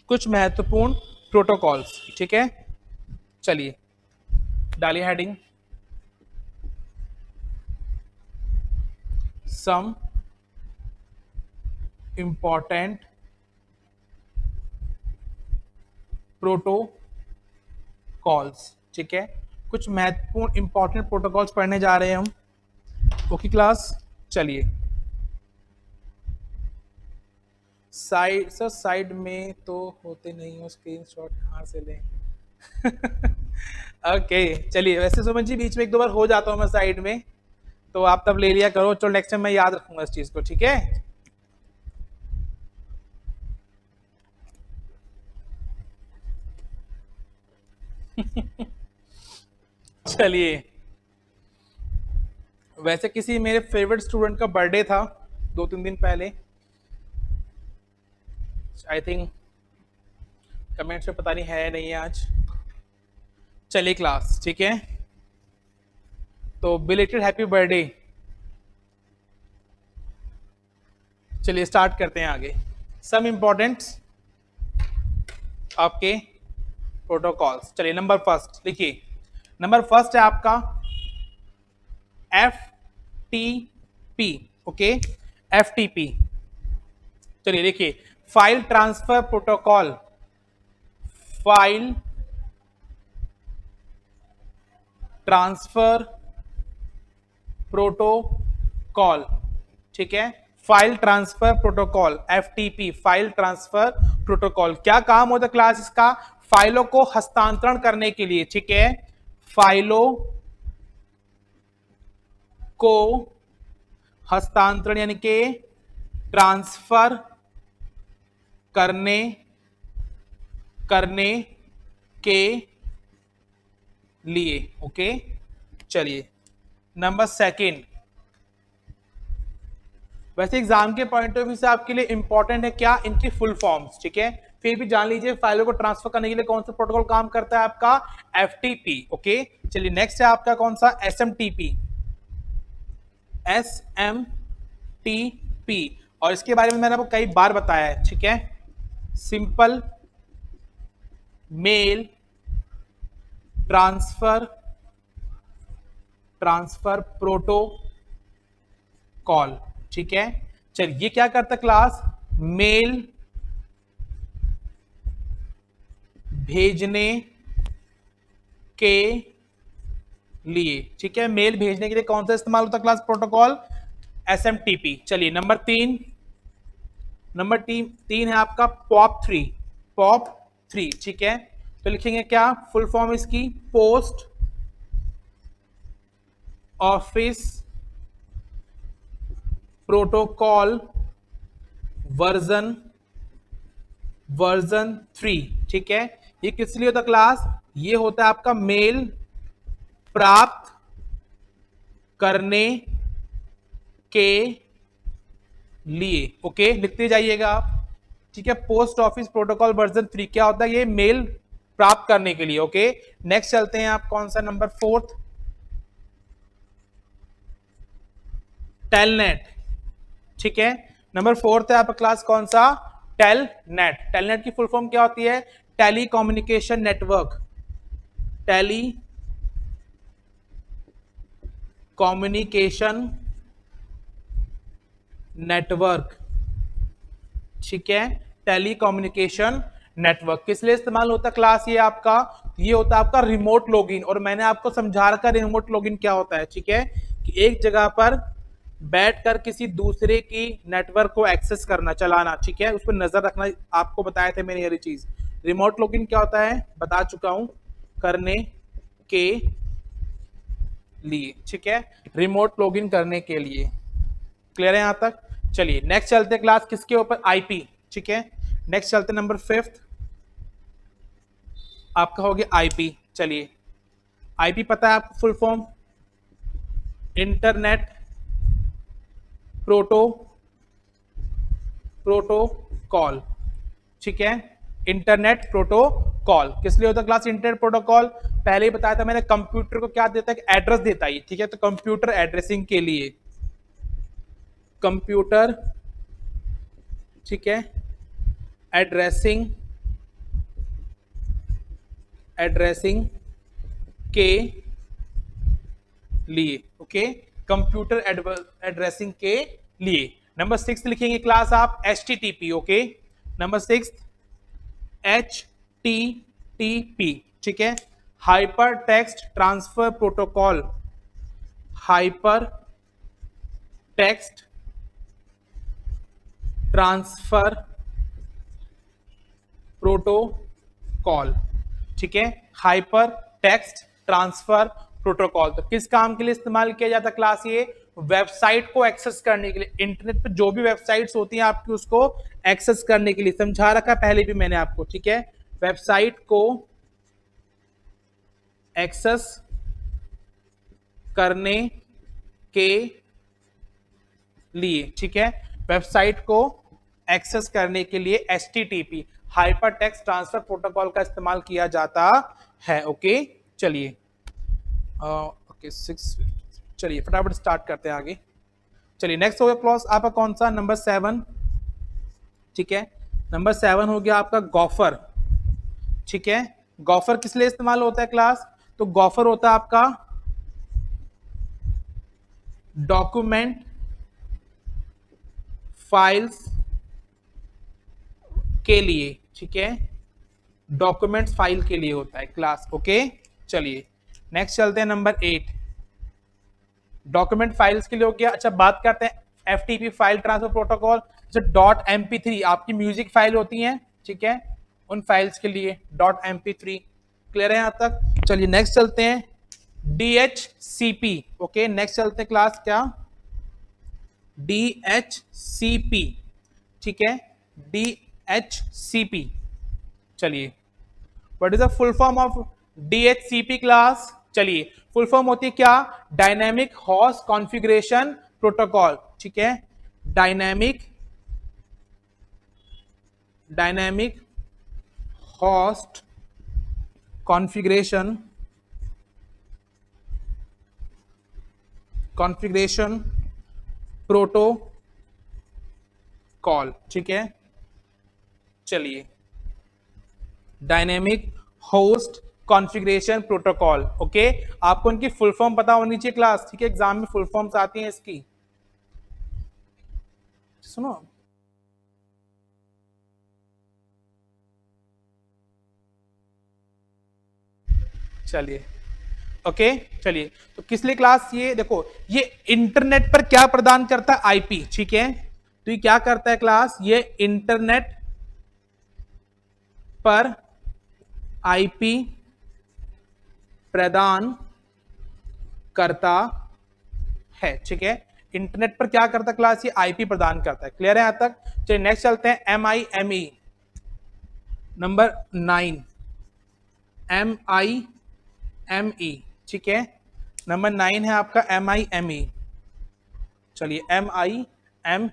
कुछ महत्वपूर्ण प्रोटोकॉल्स, ठीक है। चलिए डालिए हेडिंग, सम इंपॉर्टेंट प्रोटोकॉल्स, ठीक है। कुछ महत्वपूर्ण इंपॉर्टेंट प्रोटोकॉल्स पढ़ने जा रहे हैं हम ओके क्लास। चलिए साइड सर, साइड में तो होते नहीं हो, स्क्रीनशॉट कहाँ से लें। ओके चलिए, वैसे सुमन जी बीच में 1-2 बार हो जाता हूँ मैं साइड में, तो आप तब ले लिया करो। चलो नेक्स्ट टाइम मैं याद रखूंगा इस चीज को, ठीक है। चलिए, वैसे किसी मेरे फेवरेट स्टूडेंट का बर्थडे था 2-3 दिन पहले, आई थिंक कमेंट्स में पता नहीं है नहीं है आज। चलिए क्लास, ठीक है, तो बिलेटेड हैप्पी बर्थडे। चलिए स्टार्ट करते हैं आगे। सम इम्पोर्टेंट आपके प्रोटोकॉल्स। चलिए नंबर फर्स्ट लिखिए। नंबर फर्स्ट है आपका FTP, ओके, FTP। चलिए देखिए, file transfer protocol, file transfer protocol, ठीक है, file transfer protocol, FTP, file transfer protocol. क्या काम होता है क्लास इसका? फाइलों को हस्तांतरण करने के लिए, ठीक है, फाइलों को हस्तांतरण यानी कि ट्रांसफर करने के लिए, ओके। चलिए नंबर सेकंड, वैसे एग्जाम के पॉइंट ऑफ व्यू से आपके लिए इंपॉर्टेंट है क्या? इनकी फुल फॉर्म्स, ठीक है, फिर भी जान लीजिए फाइलों को ट्रांसफर करने के लिए कौन सा प्रोटोकॉल काम करता है आपका? FTP, okay. चलिए नेक्स्ट है आपका कौन सा? SMTP, SMTP, और इसके बारे में मैंने आपको कई बार बताया है, ठीक है, सिंपल मेल ट्रांसफर प्रोटोकॉल, ठीक है। चलिए ये क्या करता क्लास? मेल भेजने के लिए, ठीक है, मेल भेजने के लिए कौन सा इस्तेमाल होता है क्लास? Protocol SMTP। चलिए नंबर तीन है आपका POP3, ठीक है। तो लिखेंगे क्या फुल फॉर्म इसकी? पोस्ट ऑफिस प्रोटोकॉल वर्जन 3, ठीक है। ये किस लिए होता क्लास? ये होता है आपका मेल प्राप्त करने के लिए, ओके, लिखते जाइएगा आप, ठीक है। पोस्ट ऑफिस प्रोटोकॉल वर्जन 3 क्या होता है? ये मेल प्राप्त करने के लिए, ओके। नेक्स्ट चलते हैं आप कौन सा? नंबर फोर्थ, टेलनेट, ठीक है। नंबर फोर्थ है आपका क्लास कौन सा? टेलनेट। टेलनेट की फुल फॉर्म क्या होती है? Tele communication network, tele communication network, ठीक है, टेली कम्युनिकेशन नेटवर्क। किस लिए इस्तेमाल होता है क्लास? ये आपका, ये होता है आपका रिमोट लॉगिन, और मैंने आपको समझा रखा रिमोट लॉगिन क्या होता है, ठीक है, कि एक जगह पर बैठकर किसी दूसरे की नेटवर्क को एक्सेस करना, चलाना, ठीक है, उस पर नजर रखना। आपको बताया था मैंने ये चीज। रिमोट लॉगिन क्या होता है बता चुका हूं, करने के लिए, ठीक है, रिमोट लॉगिन करने के लिए। क्लियर है यहां तक? चलिए नेक्स्ट चलते हैं क्लास किसके ऊपर? IP, ठीक है। नेक्स्ट चलते नंबर फिफ्थ, आपका हो गया IP। चलिए IP पता है आपको फुल फॉर्म? इंटरनेट प्रोटोकॉल, ठीक है, इंटरनेट प्रोटोकॉल। किस लिए होता है क्लास इंटरनेट प्रोटोकॉल? पहले ही बताया था मैंने, कंप्यूटर को क्या देता है? एड्रेस देता है, ठीक है, तो कंप्यूटर एड्रेसिंग के लिए, कंप्यूटर, ठीक है, एड्रेसिंग के लिए, ओके, कंप्यूटर एड्रेसिंग के लिए। नंबर 6 लिखेंगे क्लास आप HTTP, ओके। नंबर 6 HTTP, ठीक है, hyper text transfer protocol, hyper text transfer protocol, ठीक है, हाइपर टेक्स्ट ट्रांसफर प्रोटोकॉल। तो किस काम के लिए इस्तेमाल किया जाता क्लास? ये वेबसाइट को एक्सेस करने के लिए, इंटरनेट पे जो भी वेबसाइट्स होती हैं आपकी उसको एक्सेस करने के लिए, समझा रखा पहले भी मैंने आपको, ठीक है, वेबसाइट को एक्सेस करने के लिए, ठीक है, वेबसाइट को एक्सेस करने के लिए HTTP hyper text transfer protocol का इस्तेमाल किया जाता है। ओके चलिए, ओके 6, चलिए फटाफट स्टार्ट करते हैं आगे। चलिए नेक्स्ट हो गया क्लॉज आपका कौन सा, नंबर 7, ठीक है, नंबर 7 हो गया आपका गॉफर, ठीक है। गॉफर किस लिए इस्तेमाल होता है क्लास, तो गॉफर होता है आपका डॉक्यूमेंट फाइल्स के लिए, ठीक है, डॉक्यूमेंट्स फाइल के लिए होता है क्लास। ओके चलिए नेक्स्ट चलते हैं नंबर 8, डॉक्यूमेंट फाइल्स के लिए हो गया। अच्छा बात करते हैं FTP फाइल ट्रांसफर प्रोटोकॉल, जो .mp3 आपकी म्यूजिक फाइल होती हैं, ठीक है, उन फाइल्स के लिए .mp3, क्लियर है यहां तक। चलिए नेक्स्ट चलते हैं DHCP। ओके नेक्स्ट चलते हैं क्लास क्या, DHCP, ठीक है, DHCP। चलिए what is the full form of DHCP class, चलिए फुल फॉर्म होती है क्या, डायनेमिक होस्ट कॉन्फ़िगरेशन प्रोटोकॉल, ठीक है, डायनेमिक होस्ट कॉन्फ़िगरेशन प्रोटोकॉल, ठीक है। चलिए dynamic host configuration protocol, okay, आपको इनकी फुल फॉर्म पता होनी चाहिए क्लास, ठीक है, एग्जाम में फुल फॉर्म्स आती हैं इसकी, सुनो चलिए ओके चलिए, तो किस लिए क्लास, ये देखो ये इंटरनेट पर क्या प्रदान करता है, आईपी, ठीक है, तो ये क्या करता है क्लास, ये इंटरनेट पर आईपी प्रदान करता है, ठीक है, इंटरनेट पर क्या करता है क्लास, ये आईपी प्रदान करता है, क्लियर है यहां तक। चलिए नेक्स्ट चलते हैं MIME, नंबर 9, MIME, ठीक है, नंबर 9 है आपका MIME। चलिए MIME,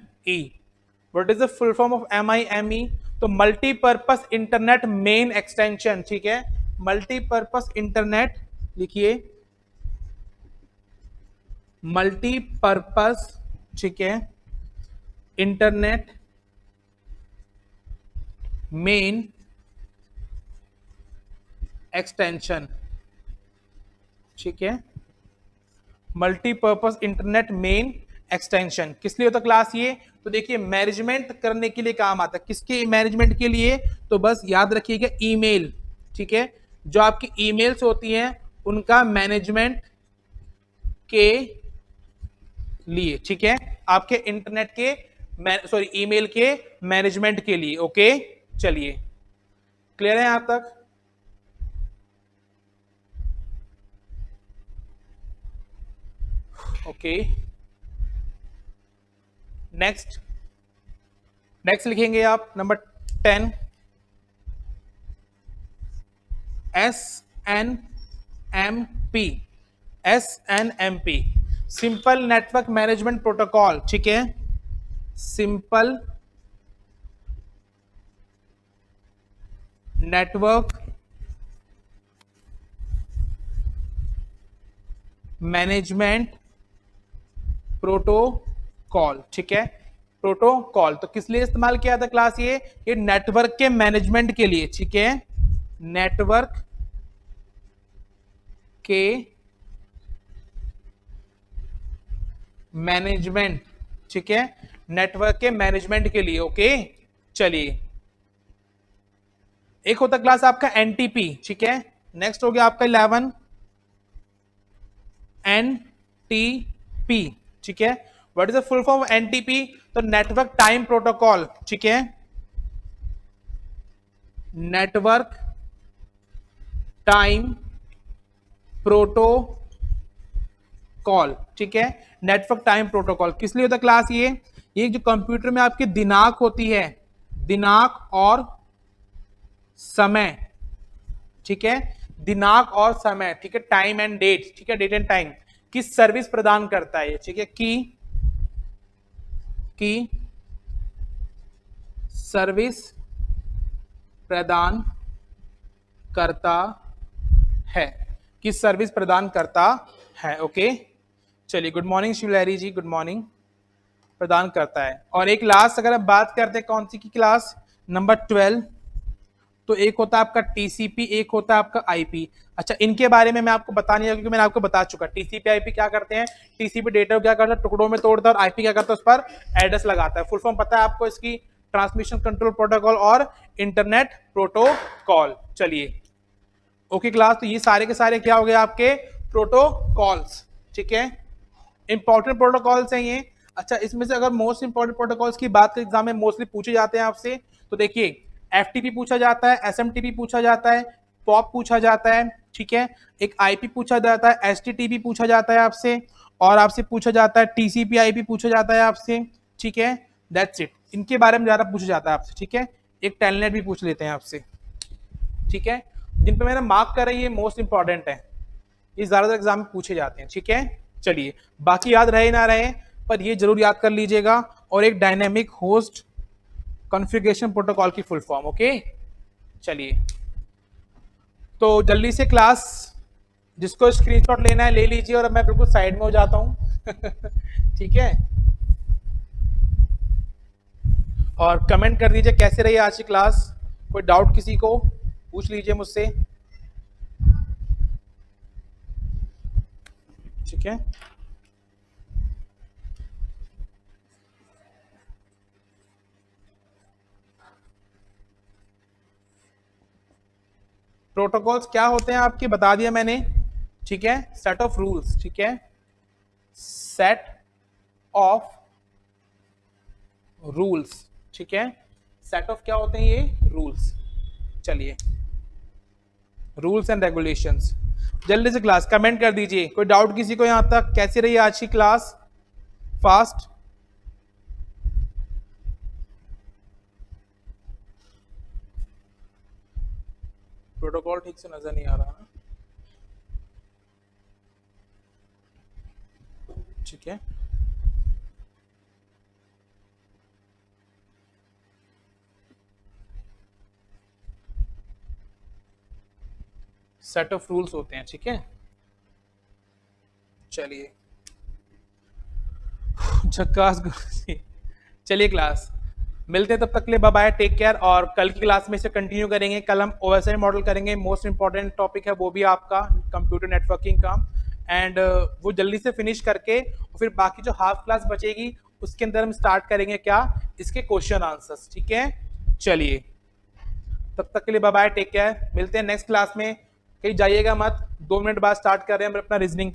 what is the full form of MIME, तो मल्टीपर्पस इंटरनेट मेन एक्सटेंशन, ठीक है, मल्टीपर्पस इंटरनेट, लिखिए मल्टीपर्पस, ठीक है, इंटरनेट मेन एक्सटेंशन, ठीक है, मल्टीपर्पस इंटरनेट मेन एक्सटेंशन किस लिए होता क्लास, ये तो देखिए मैनेजमेंट करने के लिए काम आता है, किसके मैनेजमेंट के लिए, तो बस याद रखिएगा ईमेल, ठीक है, जो आपकी ईमेल्स होती हैं उनका मैनेजमेंट के लिए, ठीक है, आपके इंटरनेट के सॉरी ईमेल के मैनेजमेंट के लिए। ओके चलिए क्लियर है यहां तक, ओके नेक्स्ट लिखेंगे आप number 10, SNMP, simple network management protocol, ठीक है, सिंपल नेटवर्क मैनेजमेंट प्रोटोकॉल, ठीक है, प्रोटोकॉल तो किस लिए इस्तेमाल किया था क्लास, ये नेटवर्क के मैनेजमेंट के लिए, ठीक है, नेटवर्क के मैनेजमेंट, ठीक है, नेटवर्क के मैनेजमेंट के लिए। ओके चलिए एक होता क्लास आपका NTP, ठीक है, नेक्स्ट हो गया आपका 11 NTP, ठीक है, what is the full form NTP, तो नेटवर्क टाइम प्रोटोकॉल, ठीक है, नेटवर्क टाइम प्रोटोकॉल, कॉल, ठीक है, नेटवर्क टाइम प्रोटोकॉल। किस लिए होता है क्लास ये जो कंप्यूटर में आपकी दिनांक होती है, दिनांक और समय, ठीक है, दिनांक और समय, ठीक है, टाइम एंड डेट, ठीक है, डेट एंड टाइम की सर्विस प्रदान करता है, ठीक है, की सर्विस प्रदान करता है, कि सर्विस प्रदान करता है। ओके, चलिए, गुड मॉर्निंग शिवलहरी जी, गुड मॉर्निंग। प्रदान करता है। और एक लास्ट अगर हम बात करते हैं कौन सी की क्लास, नंबर 12, तो एक होता है आपका टीसीपी, एक होता है आपका आईपी। अच्छा, इनके बारे में मैं आपको बता नहीं, क्योंकि मैंने आपको बता चुका। टीसीपी आईपी क्या करते हैं, टीसीपी डेटा को क्या करता है, टुकड़ों में तोड़ता है, और आईपी क्या करता है, उस पर एड्रेस लगाता है। फुल फॉर्म पता है आपको इसकी, ट्रांसमिशन कंट्रोल प्रोटोकॉल और इंटरनेट प्रोटोकॉल। चलिए, ओके क्लास, तो ये सारे के सारे क्या हो गए आपके प्रोटोकॉल्स, ठीक है, इंपॉर्टेंट प्रोटोकॉल्स हैं ये। अच्छा, इसमें से अगर मोस्ट इंपॉर्टेंट प्रोटोकॉल्स की बात करें, एग्जाम में मोस्टली पूछे जाते हैं आपसे, तो देखिए, एफटीपी पूछा जाता है, एसएमटीपी पूछा जाता है, पॉप पूछा जाता है, ठीक है, एक आईपी पूछा जाता है, एसटीटीपी पूछा जाता है आपसे, और आपसे पूछा जाता है टीसीपी आईपी पूछा जाता है आपसे, ठीक है, दैट्स इट। इनके बारे में ज्यादा पूछा जाता है आपसे, ठीक है, एक टेलनेट भी पूछ लेते हैं आपसे, ठीक है, जिन पे मैंने मार्क कर रही है मोस्ट इंपॉर्टेंट है, ये ज्यादातर एग्जाम में पूछे जाते हैं, ठीक है। चलिए, बाकी याद रहे ना रहे, पर ये जरूर याद कर लीजिएगा। और एक डायनेमिक होस्ट कॉन्फ़िगरेशन प्रोटोकॉल की फुल फॉर्म, ओके। चलिए, तो जल्दी से क्लास, जिसको स्क्रीनशॉट लेना है ले लीजिए, और अब मैं बिल्कुल साइड में हो जाता हूं ठीक है, और कमेंट कर दीजिए कैसे रही आज की क्लास। कोई डाउट किसी को पूछ लीजिए मुझसे, ठीक है। प्रोटोकॉल्स क्या होते हैं आपके बता दिया मैंने, ठीक है, सेट ऑफ रूल्स, ठीक है, सेट ऑफ रूल्स, ठीक है, सेट ऑफ क्या होते हैं ये रूल्स। चलिए, रूल्स एंड रेगुलेशंस। जल्दी से क्लास कमेंट कर दीजिए, कोई डाउट किसी को यहां तक, कैसी रही आज की क्लास, फास्ट। प्रोटोकॉल ठीक से नजर नहीं आ रहा, ठीक है, सेट ऑफ रूल्स होते हैं, ठीक है। चलिए, झक्कास चलिए क्लास, मिलते हैं, तब तक के लिए बाय बाय, टेक केयर। और कल की क्लास में इसे कंटिन्यू करेंगे, कल हम ओएसआई मॉडल करेंगे, मोस्ट इंपॉर्टेंट टॉपिक है वो भी आपका कंप्यूटर नेटवर्किंग का, एंड वो जल्दी से फिनिश करके फिर बाकी जो हाफ क्लास बचेगी उसके अंदर हम स्टार्ट करेंगे क्या, इसके क्वेश्चन आंसर्स, ठीक है। चलिए, तब तक के लिए बाय बाय, टेक केयर, मिलते हैं नेक्स्ट क्लास में, कहीं जाइएगा मत, 2 मिनट बाद स्टार्ट कर रहे हैं हम अपना रीजनिंग।